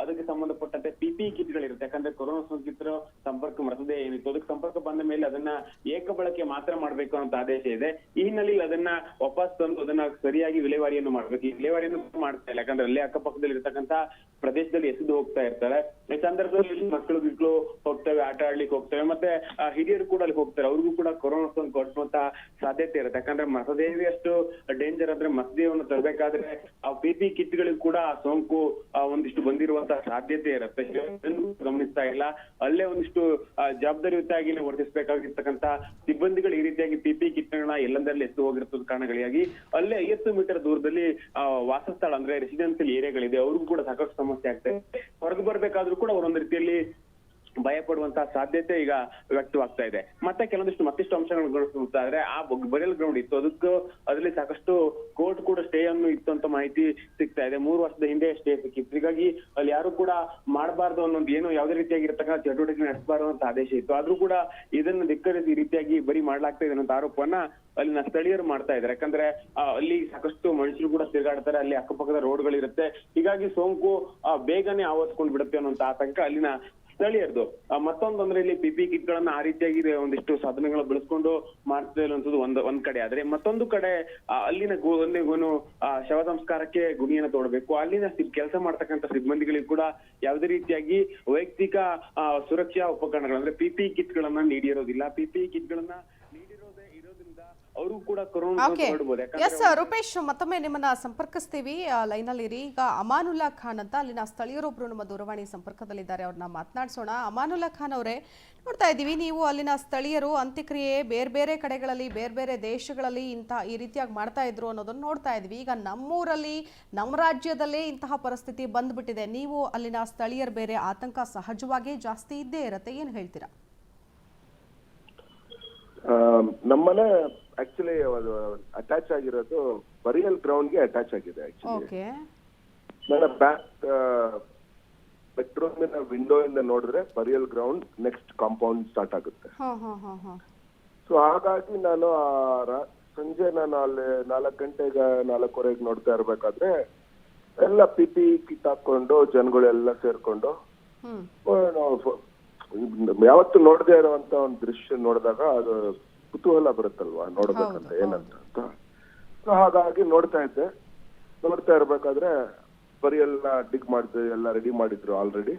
ಅದಕ್ಕೆ ಸಂಬಂಧಪಟ್ಟಂತೆ PPE ಕಿಟ್ಗಳಿರುತ್ತೆ. ಯಾಕಂದ್ರೆ ಕೊರೋನಾ ಸೋಂಕಿತರ ಸಂಪರ್ಕ ಮೃತದೇಹ ಏನಿತ್ತು, ಅದಕ್ಕೆ ಸಂಪರ್ಕ ಬಂದ ಮೇಲೆ ಅದನ್ನ ಏಕ ಬಳಕೆ ಮಾತ್ರ ಮಾಡ್ಬೇಕು ಅಂತ ಆದೇಶ ಇದೆ. ಈ ಹಿನ್ನೆಲೆಯಲ್ಲಿ ಅದನ್ನ ವಾಪಸ್ ತಂದು ಅದನ್ನ ಸರಿಯಾಗಿ ವಿಲೇವಾರಿಯನ್ನು ಮಾಡ್ಬೇಕು. ಈ ವಿಲೇವಾರಿಯನ್ನು ಮಾಡ್ತಾ ಇಲ್ಲ. ಯಾಕಂದ್ರೆ ಅಲ್ಲೇ ಅಕ್ಕಪಕ್ಕದಲ್ಲಿ ಇರ್ತಕ್ಕಂಥ ಪ್ರದೇಶದಲ್ಲಿ ಎಸೆದು ಹೋಗ್ತಾ ಇರ್ತಾರೆ. ಈ ಸಂದರ್ಭದಲ್ಲಿ ಮಕ್ಕಳು ಹೋಗ್ತವೆ, ಆಟ ಆಡ್ಲಿಕ್ಕೆ ಹೋಗ್ತವೆ, ಮತ್ತೆ ಹಿರಿಯರು ಕೂಡ ಅಲ್ಲಿ ಹೋಗ್ತಾರೆ. ಅವ್ರಿಗೂ ಕೂಡ ಕೊರೋನಾ ಸೋಂಕು ಕೊಟ್ಟುವಂತ ಸಾಧ್ಯತೆ ಇರುತ್ತೆ. ಯಾಕಂದ್ರೆ ಮೃತದೇಹವೇ ಅಷ್ಟು ಡೇಂಜರ್ ಅಂದ್ರೆ ಮೃತದೇಹವನ್ನು ತರಬೇಕಾದ್ರೆ ಆ PPE ಕಿಟ್ಗಳಿಗೂ ಕೂಡ ಸೋಂಕು ಒಂದಿಷ್ಟು ಬಂದಿರುವಂತಹ ಸಾಧ್ಯತೆ ಇರುತ್ತೆ. ಗಮನಿಸ್ತಾ ಇಲ್ಲ. ಅಲ್ಲೇ ಒಂದಿಷ್ಟು ಜವಾಬ್ದಾರಿಯುತವಾಗಿ ವರ್ತಿಸಬೇಕಾಗಿರ್ತಕ್ಕಂಥ ಸಿಬ್ಬಂದಿಗಳು ಈ ರೀತಿಯಾಗಿ PPE ಕಿಟ್ಗಳನ್ನ ಎಲ್ಲಂದರಲ್ಲಿ ಎತ್ತು ಹೋಗಿರ್ತದ ಕಾರಣಗಳಿಗಾಗಿ ಅಲ್ಲೇ 50 ಮೀಟರ್ ದೂರದಲ್ಲಿ ವಾಸಸ್ಥಳ ಅಂದ್ರೆ ರೆಸಿಡೆನ್ಸಿಯಲ್ ಏರಿಯಾಗಳಿದೆ, ಅವ್ರಿಗೂ ಕೂಡ ಸಾಕಷ್ಟು ಸಮಸ್ಯೆ ಆಗ್ತದೆ. ಹೊರಗೆ ಬರ್ಬೇಕಾದ್ರೂ ಕೂಡ ಅವರೊಂದು ರೀತಿಯಲ್ಲಿ ಭಯ ಪಡುವಂತಹ ಸಾಧ್ಯತೆ ಈಗ ವ್ಯಕ್ತವಾಗ್ತಾ ಇದೆ. ಮತ್ತೆ ಮತ್ತಿಷ್ಟು ಅಂಶಗಳನ್ನು ಗಮನಿಸ್ತಾ ಇದ್ರೆ ಆ ಬರಿಯಲ್ ಗ್ರೌಂಡ್ ಇತ್ತು, ಅದರಲ್ಲಿ ಸಾಕಷ್ಟು ಕೋರ್ಟ್ ಕೂಡ ಸ್ಟೇ ಅನ್ನು ಇತ್ತು ಅಂತ ಮಾಹಿತಿ ಸಿಗ್ತಾ ಇದೆ. 3 ವರ್ಷದ ಹಿಂದೆ ಸ್ಟೇ ಸಿಕ್ಕಿತ್ತು. ಹೀಗಾಗಿ ಅಲ್ಲಿ ಯಾರು ಕೂಡ ಮಾಡಬಾರ್ದು ಅನ್ನೋದು ಏನೋ ಯಾವುದೇ ರೀತಿಯಾಗಿರ್ತಕ್ಕಂಥ ಚಟುವಟಿಕೆ ನಡೆಸಬಾರ್ದು ಅಂತ ಆದೇಶ ಇತ್ತು. ಆದ್ರೂ ಕೂಡ ಇದನ್ನು ಧಿಕ್ಕರಿಸಿ ಈ ರೀತಿಯಾಗಿ ಬರಿ ಮಾಡ್ಲಾಗ್ತಾ ಇದೆ ಅನ್ನೋ ಆರೋಪವನ್ನ ಅಲ್ಲಿನ ಸ್ಥಳೀಯರು ಮಾಡ್ತಾ ಇದ್ದಾರೆ. ಯಾಕಂದ್ರೆ ಅಲ್ಲಿ ಸಾಕಷ್ಟು ಮನುಷ್ಯರು ಕೂಡ ತಿರುಗಾಡ್ತಾರೆ, ಅಲ್ಲಿ ಅಕ್ಕಪಕ್ಕದ ರೋಡ್ಗಳಿರುತ್ತೆ. ಹೀಗಾಗಿ ಸೋಂಕು ಬೇಗನೆ ಆವರಿಸ್ಕೊಂಡು ಬಿಡುತ್ತೆ ಅನ್ನೋಂತ ಆತಂಕ ಅಲ್ಲಿನ ಸ್ಥಳೀಯರದು. ಮತ್ತೊಂದಂದ್ರೆ ಇಲ್ಲಿ PPE ಕಿಟ್ಗಳನ್ನ ಆ ರೀತಿಯಾಗಿ ಒಂದಿಷ್ಟು ಸಾಧನಗಳು ಬೆಳೆಸ್ಕೊಂಡು ಮಾಡ್ತಾ ಇರುವಂತದ್ದು ಒಂದ್ ಕಡೆ. ಆದ್ರೆ ಮತ್ತೊಂದು ಕಡೆ ಅಲ್ಲಿನ ಶವ ಸಂಸ್ಕಾರಕ್ಕೆ ಗುಣಿಯನ್ನ ತೋಡಬೇಕು. ಅಲ್ಲಿನ ಕೆಲಸ ಮಾಡ್ತಕ್ಕಂಥ ಸಿಬ್ಬಂದಿಗಳಿಗೆ ಕೂಡ ಯಾವುದೇ ರೀತಿಯಾಗಿ ವೈಯಕ್ತಿಕ ಸುರಕ್ಷಾ ಉಪಕರಣಗಳು ಅಂದ್ರೆ PPE ಕಿಟ್ಗಳನ್ನ ನೀಡಿರೋದಿಲ್ಲ. PPE ಕಿಟ್ಗಳನ್ನ ಇರೋದ್ರಿಂದ ಅವರು ಕೂಡ ಕೊರೋನಾ ನೋಡಬಹುದು. ಎಸ್ ರೂಪೇಶ್, ಮತ್ತೊಮ್ಮೆ ನಿಮ್ಮನ್ನ ಸಂಪರ್ಕಿಸ್ತೀವಿ, ಲೈನ್ ಅಲ್ಲಿ ಇರಿ. ಈಗ ಅಮಾನುಲ್ಲಾ ಖಾನ್ ಅಂತ ಅಲ್ಲಿನ ಸ್ಥಳೀಯರೊಬ್ರು ನಮ್ಮ ದೂರವಾಣಿ ಸಂಪರ್ಕದಲ್ಲಿದ್ದಾರೆ, ಅವ್ರನ್ನ ಮಾತನಾಡಿಸೋಣ. ಅಮಾನುಲ್ಲಾ ಖಾನ್ ಅವರೇ, ನೋಡ್ತಾ ಇದ್ದೀವಿ ನೀವು ಅಲ್ಲಿನ ಸ್ಥಳೀಯರು ಅಂತ್ಯಕ್ರಿಯೆ ಬೇರೆ ಬೇರೆ ಕಡೆಗಳಲ್ಲಿ ಬೇರೆ ಬೇರೆ ದೇಶಗಳಲ್ಲಿ ಈ ರೀತಿಯಾಗಿ ಮಾಡ್ತಾ ಇದ್ರು ಅನ್ನೋದನ್ನ ನೋಡ್ತಾ ಇದ್ವಿ. ಈಗ ನಮ್ಮೂರಲ್ಲಿ ನಮ್ಮ ರಾಜ್ಯದಲ್ಲೇ ಇಂತಹ ಪರಿಸ್ಥಿತಿ ಬಂದ್ಬಿಟ್ಟಿದೆ. ನೀವು ಅಲ್ಲಿನ ಸ್ಥಳೀಯರು ಬೇರೆ, ಆತಂಕ ಸಹಜವಾಗಿ ಜಾಸ್ತಿ ಇದ್ದೇ ಇರುತ್ತೆ, ಏನು ಹೇಳ್ತೀರಾ? ನಮ್ಮನೆ ಆಕ್ಚುಲಿ ಅಟ್ಯಾಚ್ ಆಗಿರೋದು ಬರಿಯಲ್ ಗ್ರೌಂಡ್ಗೆ ಅಟ್ಯಾಚ್ ಆಗಿದೆ. ಆಕ್ಚುಲಿ ನನ್ನ ಬ್ಯಾಕ್ ಬೆಡ್ರೂಮಿನ ವಿಂಡೋ ಇಂದ ನೋಡಿದ್ರೆ burial ground next compound start ಆಗುತ್ತೆ. ಸೊ ಹಾಗಾಗಿ ನಾನು ಸಂಜೆ ನಾನು ಅಲ್ಲಿ 4 ಗಂಟೆಗೆ 4:15 ನೋಡ್ತಾ ಇರ್ಬೇಕಾದ್ರೆ ಎಲ್ಲ PPE ಕಿಟ್ ಹಾಕೊಂಡು ಜನಗಳೆಲ್ಲ ಸೇರ್ಕೊಂಡು ಯಾವತ್ತು ನೋಡದೆ ಇರುವಂತ ಒಂದು ದೃಶ್ಯ ನೋಡಿದಾಗ ಅದು ಕುತೂಹಲ ಬರುತ್ತಲ್ವಾ, ನೋಡ್ಬೇಕಂತ ಏನಂತ. ಸೊ ಹಾಗಾಗಿ ನೋಡ್ತಾ ಇರ್ಬೇಕಾದ್ರೆ ಬರೀ ಎಲ್ಲ ಡಿಗ್ ಮಾಡಿದ್ರು, ಎಲ್ಲ ರೆಡಿ ಮಾಡಿದ್ರು ಆಲ್ರೆಡಿ.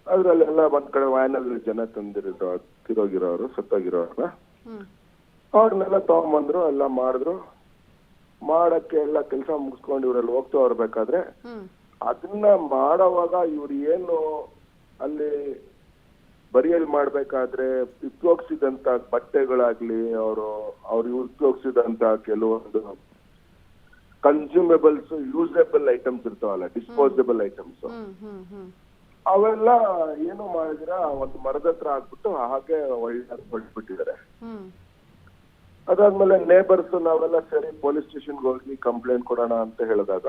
ಅದ್ರಲ್ಲೆಲ್ಲ ಒಂದ್ ಕಡೆ ವ್ಯಾನಲ್ಲಿ ಜನ ತಂದಿರೋ ತಿರೋಗಿರೋರು ಸತ್ತೋಗಿರೋರ್ನ ಅವ್ರನ್ನೆಲ್ಲ ತಗೊಂಬಂದ್ರು, ಎಲ್ಲ ಮಾಡಿದ್ರು. ಮಾಡಕ್ಕೆ ಎಲ್ಲ ಕೆಲಸ ಮುಗಿಸ್ಕೊಂಡು ಇವ್ರೆಲ್ಲ ಹೋಗ್ತಾ ಇರ್ಬೇಕಾದ್ರೆ ಅದನ್ನ ಮಾಡೋವಾಗ ಇವ್ರು ಏನು ಅಲ್ಲಿ ಬರಿಯಲ್ ಮಾಡ್ಬೇಕಾದ್ರೆ ಉಪಯೋಗಿಸಿದಂತ ಬಟ್ಟೆಗಳಾಗ್ಲಿ, ಅವ್ರು ಉಪಯೋಗಿಸಿದಂತ ಕೆಲವೊಂದು ಕನ್ಸ್ಯೂಮೇಬಲ್ಸ್, ಯೂಸೇಬಲ್ ಐಟಮ್ಸ್ ಇರ್ತಾವಲ್ಲ, ಡಿಸ್ಪೋಸಬಲ್ ಐಟಮ್ಸ್, ಅವೆಲ್ಲ ಏನು ಮಾಡಿದ್ರ ಒಂದು ಮರದ ಹತ್ರ ಹಾಕ್ಬಿಟ್ಟು ಹಾಗೆ ಹೊಳ್ಬಿಟ್ಟಿದ್ದಾರೆ. ಅದಾದ್ಮೇಲೆ ನೇಬರ್ಸ್ ನಾವೆಲ್ಲ ಸರಿ ಪೊಲೀಸ್ ಸ್ಟೇಷನ್ಗೆ ಹೋಗಿ ಕಂಪ್ಲೇಂಟ್ ಕೊಡೋಣ ಅಂತ ಹೇಳಿದಾಗ,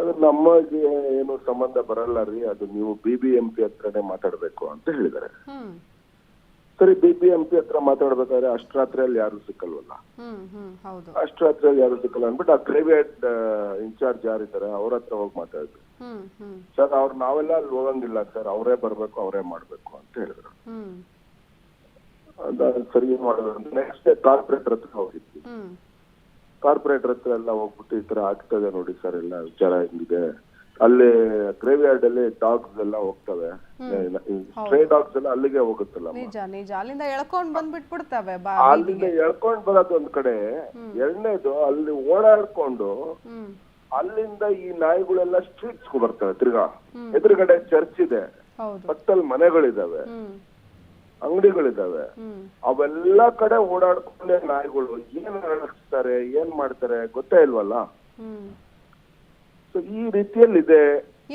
ಅದು ನಮಗೆ ಏನು ಸಂಬಂಧ ಬರಲ್ಲ ರೀ, ಅದು ನೀವು BBMP ಹತ್ರನೇ ಮಾತಾಡ್ಬೇಕು ಅಂತ ಹೇಳಿದ್ದಾರೆ. ಸರಿ, BBMP ಹತ್ರ ಮಾತಾಡ್ಬೇಕಾದ್ರೆ ಅಷ್ಟ್ರಾತ್ರಿಯಲ್ಲಿ ಯಾರು ಸಿಕ್ಕಲ್ವಲ್ಲ, ಅಷ್ಟ್ರಾತ್ರಿಯಲ್ಲಿ ಯಾರು ಸಿಕ್ಕಲ್ಲ ಅಂದ್ಬಿಟ್ಟು ಆ ಗ್ರೇವಿಯಾರ್ಡ್ ಇನ್ಚಾರ್ಜ್ ಯಾರಿದ್ದಾರೆ ಅವ್ರ ಹತ್ರ ಹೋಗಿ ಮಾತಾಡಿದ್ರು. ಸರ್ ನಾವೆಲ್ಲ ಅಲ್ಲಿ ಹೋಗಂಗಿಲ್ಲ ಸರ್, ಅವರೇ ಬರ್ಬೇಕು, ಅವರೇ ಮಾಡ್ಬೇಕು ಅಂತ ಹೇಳಿದ್ರು. ಸರಿ ಮಾಡೋದು. ನೆಕ್ಸ್ಟ್ ಡೇ ಕಾರ್ಪೊರೇಟರ್ ಹತ್ರ ಹೋಗಿದ್ವಿ. ಕಾರ್ಪೊರೇಟರ್ ಹತ್ರ ಎಲ್ಲ ಹೋಗ್ಬಿಟ್ಟು ಈ ತರ ಆಗ್ತದೆ ನೋಡಿ ಸರ್, ಎಲ್ಲ ವಿಚಾರ ಹಿಂಗಿದೆ. ಅಲ್ಲಿ ಗ್ರೇವಿಯಾರ್ಡ್ ಅಲ್ಲಿ ಡಾಗ್ಸ್ ಎಲ್ಲ ಹೋಗ್ತವೆ, ಸ್ಟ್ರೇ ಡಾಗ್ಸ್ ಎಲ್ಲ ಅಲ್ಲಿಗೆ ಹೋಗುತ್ತಲ್ಲ, ಅಲ್ಲಿಂದ ಎಳ್ಕೊಂಡ್ ಬಂದ್ಬಿಟ್ಬಿಡ್ತವೆ. ಅಲ್ಲಿಂದ ಎಳ್ಕೊಂಡ್ ಬರೋದು ಒಂದ್ ಕಡೆ, ಎರಡನೇದು ಅಲ್ಲಿ ಓಡಾಡ್ಕೊಂಡು ಅಲ್ಲಿಂದ ಈ ನಾಯಿಗಳೆಲ್ಲ ಸ್ಟ್ರೀಟ್ಸ್ ಬರ್ತವೆ. ತಿರ್ಗಾ ಎದುರುಗಡೆ ಚರ್ಚ್ ಇದೆ, ಪಕ್ಕದಲ್ಲಿ ಮನೆಗಳಿದಾವೆ, ಅಂಗಡಿಗಳಿದಾವೆ, ಅವೆಲ್ಲ ಕಡೆ ಓಡಾಡ್ಕೊಂಡೆ ನಾಯಿಗಳು ಏನ್ ನಡೆಸ್ತಾರೆ, ಏನ್ ಮಾಡ್ತಾರೆ ಗೊತ್ತೇ ಇಲ್ವಲ್ಲ. ಸೊ ಈ ರೀತಿಯಲ್ಲಿದೆ.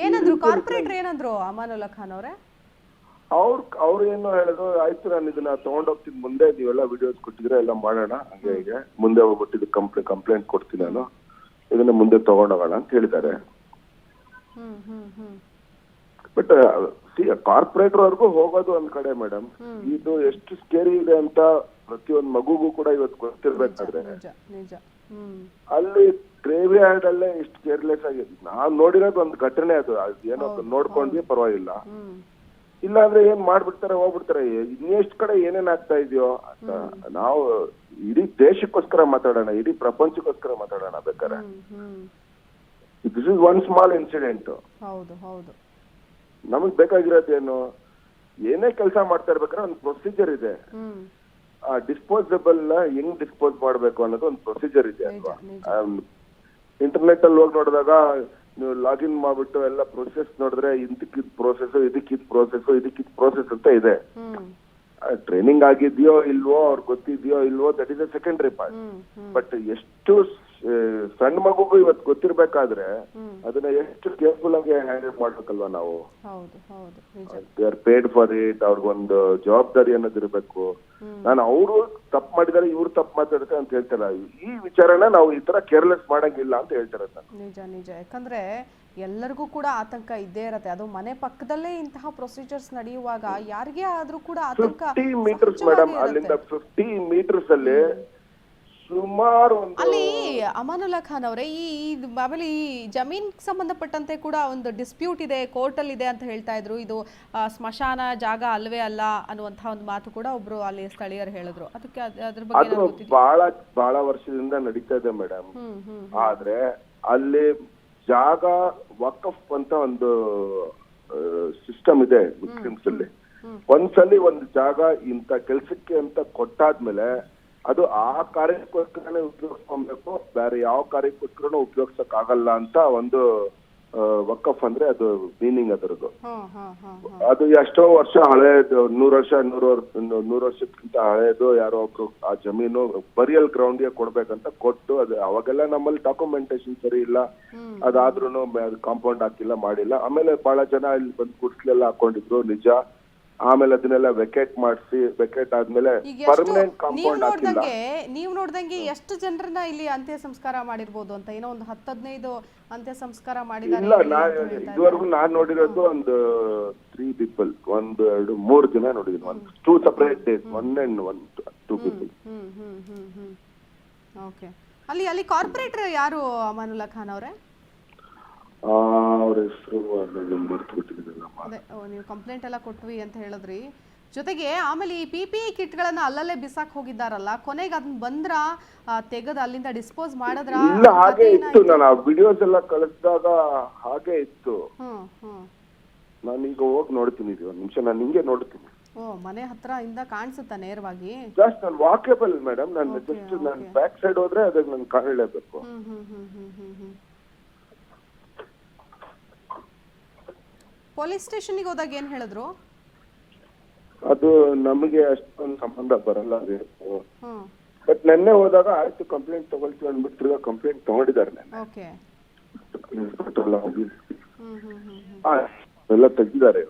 ಏನಂದ್ರು ಕಾರ್ಪೊರೇಟರ್, ಏನಂದ್ರು ಅಮಾನುಲ್ಲಾ ಖಾನ್ ಅವರೇ? ಅವ್ರು ಏನು ಹೇಳಿದ್ರು, ಆಯ್ತು ನಾನು ಇದನ್ನ ತಗೊಂಡೋಗ್ತೀನಿ, ಮುಂದೆ ನೀವೆಲ್ಲ ವಿಡಿಯೋಸ್ ಕೊಟ್ಟಿದ್ರೆ ಎಲ್ಲ ಮಾಡೋಣ, ಹಂಗೆ ಹೀಗೆ ಮುಂದೆ ಹೋಗ್ಬಿಟ್ಟು ಕಂಪ್ಲೇಂಟ್ ಕೊಡ್ತೀನಿ ನಾನು, ಇದನ್ನ ಮುಂದೆ ತಗೊಂಡೋಗೋಣ ಅಂತ ಹೇಳಿದ್ದಾರೆ. ಬಟ್ ಕಾರ್ಪೊರೇಟರ್ ವರ್ಗೂ ಹೋಗೋದು ಒಂದ್ ಕಡೆ ಮೇಡಮ್, ಇದು ಎಷ್ಟು ಸ್ಕೇರಿ ಇದೆ ಅಂತ ಪ್ರತಿಯೊಂದು ಮಗುಗೂ ಕೂಡ ಇವತ್ತು ಗೊತ್ತಿರ್ಬೇಕಾದ್ರೆ, ಅಲ್ಲಿ ಗ್ರೇವಿಯಾರ್ಡ್ ಅಲ್ಲೇ ಇಷ್ಟು ಕೇರ್ಲೆಸ್ ಆಗಿದೆ. ನಾವ್ ನೋಡಿರೋದು ಒಂದು ಘಟನೆ, ಅದು ಏನೋ ನೋಡ್ಕೊಂಡ್ವಿ ಪರವಾಗಿಲ್ಲ, ಇಲ್ಲಾಂದ್ರೆ ಏನ್ ಮಾಡ್ಬಿಡ್ತಾರೆ, ಹೋಗ್ಬಿಡ್ತಾರೆ. ಇನ್ನೆಷ್ಟು ಕಡೆ ಏನೇನ್ ಆಗ್ತಾ ಇದೆಯೋ ಅಂತ ನಾವು ಇಡೀ ದೇಶಕ್ಕೋಸ್ಕರ ಮಾತಾಡೋಣ, ಇಡೀ ಪ್ರಪಂಚಕ್ಕೋಸ್ಕರ ಮಾತಾಡೋಣ ಬೇಕಾರೆ. This is one small incident. ನಮಗ್ ಬೇಕಾಗಿರೋದೇನು, ಏನೇ ಕೆಲಸ ಮಾಡ್ತಾ ಇರ್ಬೇಕಾದ್ರೆ ಒಂದು ಪ್ರೊಸೀಜರ್ ಇದೆ. ಆ ಡಿಸ್ಪೋಸಬಲ್ ಹೆಂಗ್ ಡಿಸ್ಪೋಸ್ ಮಾಡ್ಬೇಕು ಅನ್ನೋದು ಒಂದು ಪ್ರೊಸೀಜರ್ ಇದೆ ಅಲ್ವಾ. ಇಂಟರ್ನೆಟ್ ಅಲ್ಲಿ ಹೋಗಿ ನೋಡಿದಾಗ ನೀವು ಲಾಗಿನ್ ಮಾಡ್ಬಿಟ್ಟು ಎಲ್ಲ ಪ್ರೊಸೆಸ್ ನೋಡಿದ್ರೆ ಇದಕ್ಕಿದ್ ಪ್ರೋಸೆಸ್, ಇದಕ್ಕಿದ್ ಪ್ರೋಸೆಸ್ ಅಂತ ಇದೆ. ಟ್ರೈನಿಂಗ್ ಆಗಿದ್ಯೋ ಇಲ್ವೋ, ಅವ್ರಿಗೆ ಗೊತ್ತಿದ್ಯೋ ಇಲ್ವೋ, that is a secondary part. But ಎಷ್ಟು ಸಣ್ಣ ಮಗುಗೂ ಇವತ್ತು ಗೊತ್ತಿರ್ಬೇಕಾದ್ರೆ ಅದನ್ನ ಎಷ್ಟು ಕೇರ್ಫುಲ್ ಆಗಿ ಹ್ಯಾಂಡಲ್ ಮಾಡ್ಬೇಕಲ್ವಾ ನಾವು. They are paid for it. ಅವ್ರಿಗೊಂದು ಜವಾಬ್ದಾರಿ ಅನ್ನೋದು ಇರ್ಬೇಕು. ನಾನು ಅವರು ತಪ್ಪು ಮಾಡಿದಾರೆ, ಇವ್ರು ತಪ್ಪು ಮಾತಾಡ್ತಾರೆ ಅಂತ ಹೇಳ್ತಾರ. ಈ ವಿಚಾರನ ನಾವು ಈ ತರ ಕೇರ್ಲೆಸ್ ಮಾಡಂಗಿಲ್ಲ ಅಂತ ಹೇಳ್ತಾರೆ. ನಿಜ. ಯಾಕಂದ್ರೆ ಎಲ್ಲರಿಗೂ ಕೂಡ ಆತಂಕ ಇದ್ದೇ ಇರತ್ತೆ. ಅದು ಮನೆ ಪಕ್ಕದಲ್ಲೇ ಇಂತಹ ಪ್ರೊಸೀಜರ್ಸ್ ನಡೆಯುವಾಗ ಯಾರಿಗೇ ಆದ್ರೂ ಕೂಡ ಆತಂಕ. 50 ಮೀಟರ್ಸ್ ಮೇಡಮ್, ಅಲ್ಲಿಂದ 50 ಮೀಟರ್ಸ್ ಅಲ್ಲಿ ಸುಮಾರು ಅಲ್ಲಿ ಅಮಾನುಲ್ಲಾ ಖಾನ್ ಅವರೇ, ಆಮೇಲೆ ಈ ಜಮೀನ್ ಸಂಬಂಧಪಟ್ಟಂತೆ ಕೂಡ ಒಂದು ಡಿಸ್ಪ್ಯೂಟ್ ಇದೆ, ಕೋರ್ಟ್ ಅಲ್ಲಿ ಇದೆ ಅಂತ ಹೇಳ್ತಾ ಇದ್ರು. ಇದು ಸ್ಮಶಾನ ಜಾಗ ಅಲ್ವೇ ಅಲ್ಲ ಅನ್ನುವಂತಹ ಒಂದು ಮಾತು ಕೂಡ ಒಬ್ರು ಅಲ್ಲಿ ಸ್ಥಳೀಯರು ಹೇಳಿದ್ರು. ಅದಕ್ಕೆ ಅದ್ರ ಬಗ್ಗೆ ಬಹಳ ವರ್ಷದಿಂದ ನಡೀತಾ ಇದೆ ಮೇಡಮ್. ಆದ್ರೆ ಅಲ್ಲಿ ಜಾಗ ವಕಫ್ ಅಂತ ಒಂದು ಸಿಸ್ಟಮ್ ಇದೆ ಮುಸ್ಲಿಮ್ಸ್ ಅಲ್ಲಿ. ಒಂದ್ಸಲಿ ಒಂದು ಜಾಗ ಇಂತ ಕೆಲ್ಸಕ್ಕೆ ಅಂತ ಕೊಟ್ಟಾದ್ಮೇಲೆ ಅದು ಆ ಕಾರ್ಯಕ್ಕೋಸ್ಕರನೇ ಉಪಯೋಗಿಸ್ಕೊಬೇಕು, ಬೇರೆ ಯಾವ ಕಾರ್ಯಕ್ಕೋಸ್ಕರನೂ ಉಪಯೋಗಿಸಕ್ ಆಗಲ್ಲ ಅಂತ ಒಂದು ವಕಫ್ ಅಂದ್ರೆ ಅದು ಮೀನಿಂಗ್ ಅದರದ್ದು. ಅದು ಎಷ್ಟೋ ವರ್ಷ ಹಳೇದು, 100 ವರ್ಷಕ್ಕಿಂತ ಹಳೇದು. ಯಾರೋ ಒಬ್ರು ಆ ಜಮೀನು ಬರಿಯಲ್ ಗ್ರೌಂಡ್ಗೆ ಕೊಡ್ಬೇಕಂತ ಕೊಟ್ಟು, ಅದು ಅವಾಗೆಲ್ಲ ನಮ್ಮಲ್ಲಿ ಡಾಕ್ಯುಮೆಂಟೇಶನ್ ಸರಿ ಇಲ್ಲ, ಅದಾದ್ರೂ ಕಾಂಪೌಂಡ್ ಹಾಕಿಲ್ಲ, ಮಾಡಿಲ್ಲ. ಆಮೇಲೆ ಬಹಳ ಜನ ಇಲ್ಲಿ ಬಂದು ಕುರ್ಸ್ಲೆಲ್ಲ ಹಾಕೊಂಡಿದ್ರು, ನಿಜ. ಆಮೇಲೆ ಅದನ್ನೆಲ್ಲ ವೆಕೇಟ್ ಆದ್ಮೇಲೆ ಪರ್ಮನೆಂಟ್ ಕಾಂಪೌಂಡ್ ಹಾಕಿಲ್ಲ. ನೀವು ನೋಡ್ದಂಗೆ ಎಷ್ಟು ಜನರನ್ನ ಇಲ್ಲಿ ಅಂತ್ಯ ಸಂಸ್ಕಾರ ಮಾಡಿರ್ಬೋದು ಅಂತ, ಏನೋ ಒಂದು 10-15 ಅಂತ್ಯ ಸಂಸ್ಕಾರ ಮಾಡಿದ್ದಾರೆ. ಇಲ್ಲ, ಇದುವರೆಗೂ ನಾನ್ ನೋಡಿರೋದು ಒಂದು 3 people, 1, 2, 3 ಜನ ನೋಡಿದೀನಿ. 2 separate days, 1 and 2 people. Okay. ಅಲ್ಲಿ ಕಾರ್ಪೊರೇಟರ್ ಯಾರು ಅಮಾನುಲ್ಲಾ ಖಾನ್ ಅವರೇ? ಅವ್ರ ಹೆಸರು ಅದೇ, ನೀವು ಕಂಪ್ಲೇಂಟ್ ಎಲ್ಲ ಕೊಟ್ವಿ ಅಂತ ಹೇಳಿದ್ರಿ. ಜೊತೆಗೆ ಆಮೇಲೆ ಈ PPE ಕಿಟ್ಗಳನ್ನ ಅಲ್ಲಲ್ಲೇ ಬಿಸಾಕ್ ಹೋಗಿದ್ದಾರಲ್ಲ, ಕೊನೆಗೆ ಅದನ್ನ ಬಂದ್ರ ತೆಗೆದು ಅಲ್ಲಿಂದ ಡಿಸ್ಪೋಸ್ ಮಾಡಿದ್ರ? ಇಲ್ಲ, ಹಾಗೆ ಇತ್ತು. ನಾನು ಆ ವಿಡಿಯೋಸ್ ಎಲ್ಲ ಕಳಿಸಿದಾಗ ಹಾಗೆ ಇತ್ತು. ನಾನು ಈಗ ಹೋಗಿ ನೋಡ್ತೀನಿ, ಒಂದು ನಿಮಿಷ ನಾನು ಹಿಂಗೆ ನೋಡ್ತೀನಿ. ಮನೆ ಹತ್ರ ಇಂದ ಕಾಣಿಸುತ್ತಾ ನೇರವಾಗಿ? ಜಸ್ಟ್ ನಾನು ವಾಕೇಬಲ್ ಮೇಡಮ್, ನಾನು ಜಸ್ಟ್ ನಾನು ಬ್ಯಾಕ್ ಸೈಡ್ ಹೋದ್ರೆ ಅದಕ್ಕೆ ನಾನು ಕಾಣಲೇಬೇಕು. ಪೊಲೀಸ್ ಸ್ಟೇಷನ್ಗೆ ಹೋದಾಗ ಏನ್ ಹೇಳಿದ್ರು? ಅದು ನಮಗೆ ಅಷ್ಟೊಂದು ಸಂಬಂಧ ಬರಲ್ಲ ಅದು. ಹ್ಮ್ ಬಟ್ ನೆನ್ನೆ ಹೋದಾಗ ಆಯ್ತು ಕಂಪ್ಲೇಂಟ್ ತಗೊಳ್ತೀವಿ ಅಂದ್ಬಿಟ್ಟು ತಿರ್ಗಾ ಕಂಪ್ಲೇಂಟ್ ತಗೊಂಡಿದ್ದಾರೆ ನೆನ್ನೆ. ಓಕೆ ಹೋಗಿ ಹ್ಮ್ ಹ್ಮ್ ಹ್ಮ್ ಹ್ಮ್ ಎಲ್ಲ ತೆಗ್ದಿದ್ದಾರೆ.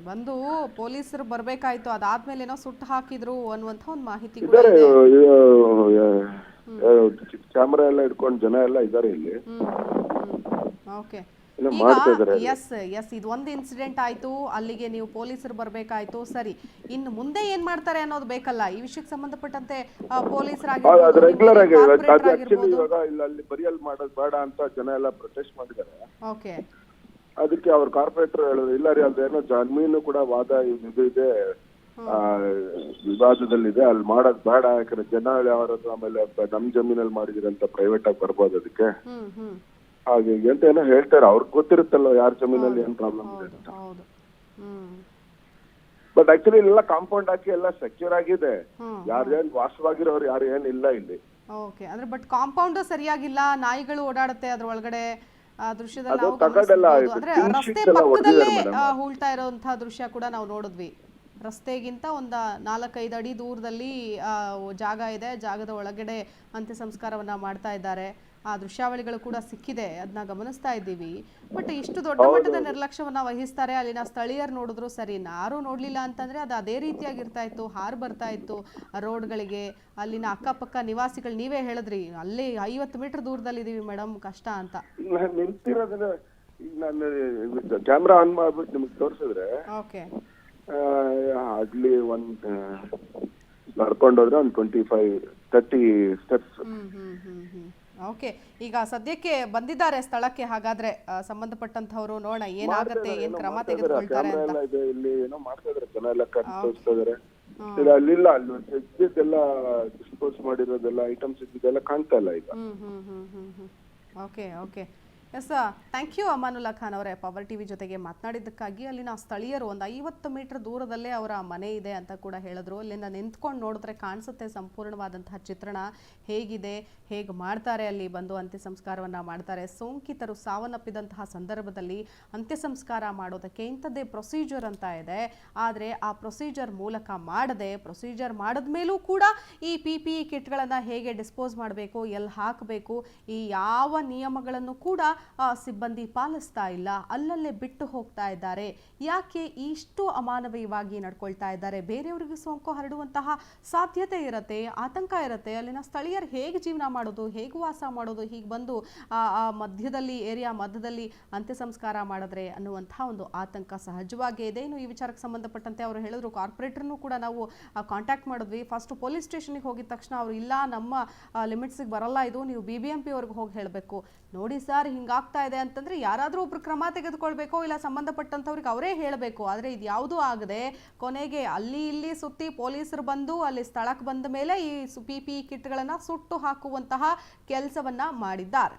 ಬಂದು ಪೊಲೀಸರು ಬರ್ಬೇಕಾಯ್ತು, ಅದಾದ್ಮೇಲೆ ಏನೋ ಸುಟ್ಟು ಹಾಕಿದ್ರು ಅನ್ನುವಂತ ಒಂದು ಮಾಹಿತಿ ಕೂಡ ಇದಾರೆ, ಇದೆ. ಕ್ಯಾಮ್ರಾ ಎಲ್ಲ ಇಟ್ಕೊಂಡು ಜನ ಎಲ್ಲ ಇದಾರೆ ಇಲ್ಲಿ. ಓಕೆ ಮಾಡ್ತಾ ಇದಾರೆ. ಎಸ್ ಇದು ಒಂದು ಇನ್ಸಿಡೆಂಟ್ ಆಯ್ತು, ಅಲ್ಲಿಗೆ ನೀವು ಪೊಲೀಸರು ಬರ್ಬೇಕಾಯ್ತು, ಸರಿ. ಇನ್ನು ಮುಂದೆ ಏನ್ ಮಾಡ್ತಾರೆ ಅನ್ನೋದು ಬೇಕಲ್ಲ. ಈ ವಿಷಯಕ್ಕೆ ಸಂಬಂಧಪಟ್ಟಂತೆ ಅದು ರೆಗ್ಯುಲರ್ ಆಗಿ ಆಕ್ಚುಲಿ ಪೊಲೀಸರಾಗಿರ್ಬೋದು. ಇವಾಗ ಅಲ್ಲಿ ಬರಿಯಲ್ ಮಾಡೋದು ಬೇಡ ಅಂತ ಜನ ಎಲ್ಲ ಪ್ರೊಟೆಸ್ಟ್ ಮಾಡಿದ್ದಾರೆ. ಓಕೆ ಅದಕ್ಕೆ ಅವ್ರ ಕಾರ್ಪೊರೇಟರ್ ಹೇಳಿದ್ರು ಇಲ್ಲ ರೀ ಅದೇನೋ ಜಮೀನು ಕೂಡ ವಾದ ಇದು ಇದೆ, ವಿವಾದದಲ್ಲಿದೆ, ಅಲ್ಲಿ ಮಾಡೋದ್ ಬೇಡ, ಯಾಕಂದ್ರೆ ಜನ ಯಾವ್ದು ಆಮೇಲೆ ನಮ್ ಜಮೀನಲ್ಲಿ ಮಾಡಿದಿರಂತ ಪ್ರೈವೇಟ್ ಆಗಿ ಬರ್ಬೋದು ಅದಕ್ಕೆ ಹಾಗೆ ಅಂತ ಏನೋ ಹೇಳ್ತಾರೆ. ಅವ್ರಿಗೆ ಗೊತ್ತಿರುತ್ತಲ್ಲ ಯಾರ ಜಮೀನಲ್ಲಿ ಏನ್ ಪ್ರಾಬ್ಲಮ್ ಇದೆ ಅಂತ. ಬಟ್ ಆಕ್ಚುಲಿ ಎಲ್ಲ ಕಾಂಪೌಂಡ್ ಹಾಕಿ ಎಲ್ಲ ಸೆಕ್ಯೂರ್ ಆಗಿದೆ, ಯಾರೇನ್ ವಾಸವಾಗಿರೋರು ಯಾರು ಏನ್ ಇಲ್ಲ ಇಲ್ಲಿ. ಓಕೆ ಅಂದ್ರೆ ಬಟ್ ಕಾಂಪೌಂಡ್ ಸರಿಯಾಗಿಲ್ಲ, ನಾಯಿಗಳು ಓಡಾಡುತ್ತೆ ಅದ್ರ ಒಳಗಡೆ. ಆ ದೃಶ್ಯದಲ್ಲಿ ಅದು ನಾವು ತಗಡೆಲ್ಲ ಗಮನಿಸಬಹುದು. ಇದು ಅಂದ್ರೆ tin ರಸ್ತೆ sheets ಎಲ್ಲ ಪಕ್ಕದಲ್ಲೇ ಹೊಡೆದಿದ್ದಾರೆ madam. ಹೂಳ್ತಾ ಇರುವಂತಹ ದೃಶ್ಯ ಕೂಡ ನಾವು ನೋಡಿದ್ವಿ. ರಸ್ತೆಗಿಂತ ಒಂದು 4-5 ಅಡಿ ದೂರದಲ್ಲಿ ಜಾಗ ಇದೆ, ಜಾಗದ ಒಳಗಡೆ ಅಂತ್ಯ ಸಂಸ್ಕಾರವನ್ನ ಮಾಡ್ತಾ ಇದ್ದಾರೆ. ಆ ದೃಶ್ಯಾವಳಿಗಳು ಕೂಡ ಸಿಕ್ಕಿದೆ, ಅದನ್ನ ಗಮನಿಸ್ತಾ ಇದ್ದೀವಿ. ಬಟ್ ಇಷ್ಟು ದೊಡ್ಡ ಮಟ್ಟದ ನಿರ್ಲಕ್ಷ್ಯವನ್ನ ವಹಿಸ್ತಾರೆ ಅಲ್ಲಿನ ಸ್ಥಳೀಯರು ನೋಡಿದ್ರು ಸರಿ, ಯಾರು ನೋಡ್ಲಿಲ್ಲ ಅಂತಂದ್ರೆ ಅದು ಅದೇ ರೀತಿಯಾಗಿರ್ತಾ ಇತ್ತು, ಹಾರು ಬರ್ತಾ ಇತ್ತು ರೋಡ್ಗಳಿಗೆ. ಅಲ್ಲಿನ ಅಕ್ಕಪಕ್ಕ ನಿವಾಸಿಗಳು, ನೀವೇ ಹೇಳಿದ್ರಿ ಅಲ್ಲಿ 50 ಮೀಟರ್ ದೂರದಲ್ಲಿ ಇದೀವಿ ಮೇಡಮ್, ಕಷ್ಟ ಅಂತ. ನಾನು ನಿಂತಿರೋದನ್ನ ಈಗ ನಾನು ಕ್ಯಾಮ್ರಾ ಆನ್ ಮಾಡ್ಬಿಟ್ಟು ನಿಮ್ಗೆ ತೋರಿಸಿದ್ರೆ ಓಕೆ ಆಗ್ಲಿ ಒಂದ್ ನಡ್ಕೊಂಡೋದ್ರೆ ಒಂದು 25-30 ಸ್ಟೆಪ್ಸ್. ಓಕೆ ಈಗ ಸದ್ಯಕ್ಕೆ ಬಂದಿದ್ದಾರೆ ಸ್ಥಳಕ್ಕೆ, ಹಾಗಾದ್ರೆ ಸಂಬಂಧಪಟ್ಟಂತವ್ರು ನೋಡೋಣ ಏನಾಗತ್ತೆ, ಏನ್ ಕ್ರಮ ತೆಗೆದುಕೊಳ್ತಾರೆ ಅಂತ. ಇದೆ ಇಲ್ಲಿ ಏನೋ ಮಾಡ್ತಾ ಇದಾರೆ, ಜನ ಎಲ್ಲ ತೋರಿಸ್ತಾ ಇದಾರೆ. ಅಲ್ಲಿಲ್ಲ, ಅಲ್ಲಿ ಇದ್ದಿದ್ದೆಲ್ಲ ಡಿಸ್ಪೋಸ್ ಮಾಡಿರೋದೆಲ್ಲ ಐಟಮ್ಸ್ ಇದ್ದಿದ್ದೆಲ್ಲ ಕಾಣ್ತಾ ಇಲ್ಲ ಈಗ. Okay okay yes thank you Amanullah Khan ಅವರೇ, ಪವರ್ ಟಿವಿ ಜೊತೆಗೆ ಮಾತನಾಡಿದ್ದಕ್ಕಾಗಿ. ಅಲ್ಲಿನ ಸ್ಥಳೀಯರು ಒಂದು 50 ಮೀಟರ್ ದೂರದಲ್ಲೇ ಅವರ ಮನೆ ಇದೆ ಅಂತ ಕೂಡ ಹೇಳಿದ್ರು. ಅಲ್ಲಿಂದ ನಿಂತ್ಕೊಂಡು ನೋಡಿದ್ರೆ ಕಾಣಿಸುತ್ತೆ ಸಂಪೂರ್ಣವಾದಂತಹ ಚಿತ್ರಣ ಹೇಗಿದೆ, ಹೇಗೆ ಮಾಡ್ತಾರೆ ಅಲ್ಲಿ ಬಂದು ಅಂತ್ಯ ಸಂಸ್ಕಾರವನ್ನು ಮಾಡ್ತಾರೆ. ಸೋಂಕಿತರು ಸಾವನ್ನಪ್ಪಿದಂತಹ ಸಂದರ್ಭದಲ್ಲಿ ಅಂತ್ಯ ಸಂಸ್ಕಾರ ಮಾಡೋದಕ್ಕೆ ಇಂಥದ್ದೇ ಪ್ರೊಸೀಜರ್ ಅಂತ ಇದೆ. ಆದರೆ ಆ ಪ್ರೊಸೀಜರ್ ಮೂಲಕ ಮಾಡದೆ, ಪ್ರೊಸೀಜರ್ ಮಾಡಿದ ಮೇಲೂ ಕೂಡ ಈ PPE ಕಿಟ್ಗಳನ್ನು ಹೇಗೆ ಡಿಸ್ಪೋಸ್ ಮಾಡಬೇಕು, ಎಲ್ಲಿ ಹಾಕಬೇಕು, ಈ ಯಾವ ನಿಯಮಗಳನ್ನು ಕೂಡ ಸಿಬ್ಬಂದಿ ಪಾಲಿಸ್ತಾ ಇಲ್ಲ, ಅಲ್ಲಲ್ಲೇ ಬಿಟ್ಟು ಹೋಗ್ತಾ ಇದ್ದಾರೆ. ಯಾಕೆ ಇಷ್ಟು ಅಮಾನವೀಯವಾಗಿ ನಡ್ಕೊಳ್ತಾ ಇದ್ದಾರೆ? ಬೇರೆಯವರಿಗೆ ಸೋಂಕು ಹರಡುವಂತಹ ಸಾಧ್ಯತೆ ಇರುತ್ತೆ, ಆತಂಕ ಇರುತ್ತೆ. ಅಲ್ಲಿನ ಸ್ಥಳೀಯರು ಹೇಗೆ ಜೀವನ ಮಾಡೋದು, ಹೇಗೆ ವಾಸ ಮಾಡೋದು, ಹೀಗೆ ಬಂದು ಆ ಮಧ್ಯದಲ್ಲಿ ಏರಿಯಾ ಮಧ್ಯದಲ್ಲಿ ಅಂತ್ಯ ಸಂಸ್ಕಾರ ಮಾಡಿದ್ರೆ ಅನ್ನುವಂತಹ ಒಂದು ಆತಂಕ ಸಹಜವಾಗೇ ಇದೆ. ಇನ್ನು ಈ ವಿಚಾರಕ್ಕೆ ಸಂಬಂಧಪಟ್ಟಂತೆ ಅವರು ಹೇಳಿದ್ರು, ಕಾರ್ಪೊರೇಟರ್ನು ಕೂಡ ನಾವು ಕಾಂಟ್ಯಾಕ್ಟ್ ಮಾಡಿದ್ವಿ. ಫಸ್ಟ್ ಪೊಲೀಸ್ ಸ್ಟೇಷನ್ಗೆ ಹೋಗಿದ ತಕ್ಷಣ ಅವರು ಇಲ್ಲ ನಮ್ಮ ಲಿಮಿಟ್ಸಿಗೆ ಬರಲ್ಲ, ಇದು ನೀವು BBMP ಅವ್ರಿಗೆ ಹೋಗಿ ಹೇಳಬೇಕು. ನೋಡಿ ಸರ್ ಹಿಂಗಾಗ್ತಾ ಇದೆ ಅಂತಂದ್ರೆ ಯಾರಾದರೂ ಒಬ್ರು ಕ್ರಮ ತೆಗೆದುಕೊಳ್ಬೇಕು, ಇಲ್ಲ ಸಂಬಂಧಪಟ್ಟಂಥವ್ರಿಗೆ ಅವರೇ ಹೇಳಬೇಕು. ಆದರೆ ಇದು ಯಾವುದೂ ಆಗದೆ ಕೊನೆಗೆ ಅಲ್ಲಿ ಇಲ್ಲಿ ಸುತ್ತಿ ಪೊಲೀಸರು ಬಂದು ಅಲ್ಲಿ ಸ್ಥಳಕ್ಕೆ ಬಂದ ಮೇಲೆ ಈ PPE ಕಿಟ್ಗಳನ್ನು ಸುಟ್ಟು ಹಾಕುವಂತಹ ಕೆಲಸವನ್ನ ಮಾಡಿದ್ದಾರೆ.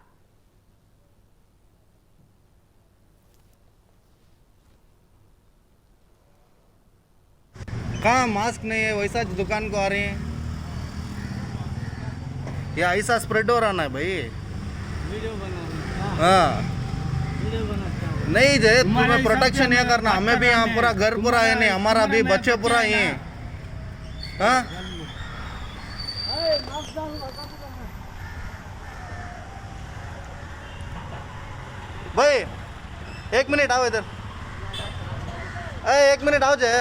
कहाँ मास्क नहीं है, वैसा दुकान को आ रहे हैं या ऐसा स्प्रेड हो रहा ना भाई। वीडियो बना, हाँ नहीं जे तुम्हें प्रोटेक्शन ये करना, हमें भी यहाँ पूरा घर पूरा है नहीं, हमारा भी बच्चे पूरा ये। हाँ भाई 1 मिनट आओ इधर, 1 मिनट आओ जे।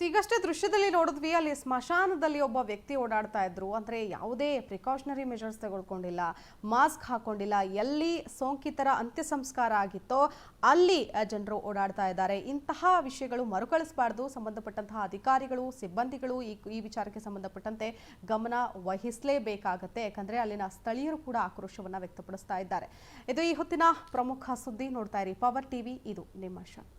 ಈಗಷ್ಟೇ ದೃಶ್ಯದಲ್ಲಿ ನೋಡಿದ್ವಿ, ಅಲ್ಲಿ ಸ್ಮಶಾನದಲ್ಲಿ ಒಬ್ಬ ವ್ಯಕ್ತಿ ಓಡಾಡ್ತಾ ಇದ್ರು. ಅಂದರೆ ಯಾವುದೇ ಪ್ರಿಕಾಷನರಿ ಮೆಜರ್ಸ್ ತಗೊಳ್ಕೊಂಡಿಲ್ಲ, ಮಾಸ್ಕ್ ಹಾಕೊಂಡಿಲ್ಲ. ಎಲ್ಲಿ ಸೋಂಕಿತರ ಅಂತ್ಯ ಸಂಸ್ಕಾರ ಆಗಿತ್ತೋ ಅಲ್ಲಿ ಜನರು ಓಡಾಡ್ತಾ ಇದ್ದಾರೆ. ಇಂತಹ ವಿಷಯಗಳು ಮರುಕಳಿಸಬಾರ್ದು. ಸಂಬಂಧಪಟ್ಟಂತಹ ಅಧಿಕಾರಿಗಳು, ಸಿಬ್ಬಂದಿಗಳು ಈ ವಿಚಾರಕ್ಕೆ ಸಂಬಂಧಪಟ್ಟಂತೆ ಗಮನ ವಹಿಸಲೇಬೇಕಾಗತ್ತೆ. ಯಾಕಂದರೆ ಅಲ್ಲಿನ ಸ್ಥಳೀಯರು ಕೂಡ ಆಕ್ರೋಶವನ್ನು ವ್ಯಕ್ತಪಡಿಸ್ತಾ ಇದ್ದಾರೆ. ಇದು ಈ ಹೊತ್ತಿನ ಪ್ರಮುಖ ಸುದ್ದಿ. ನೋಡ್ತಾ ಇರಿ ಪವರ್ ಟಿವಿ, ಇದು ನಿಮ್ಮ ಶಕ್ತಿ.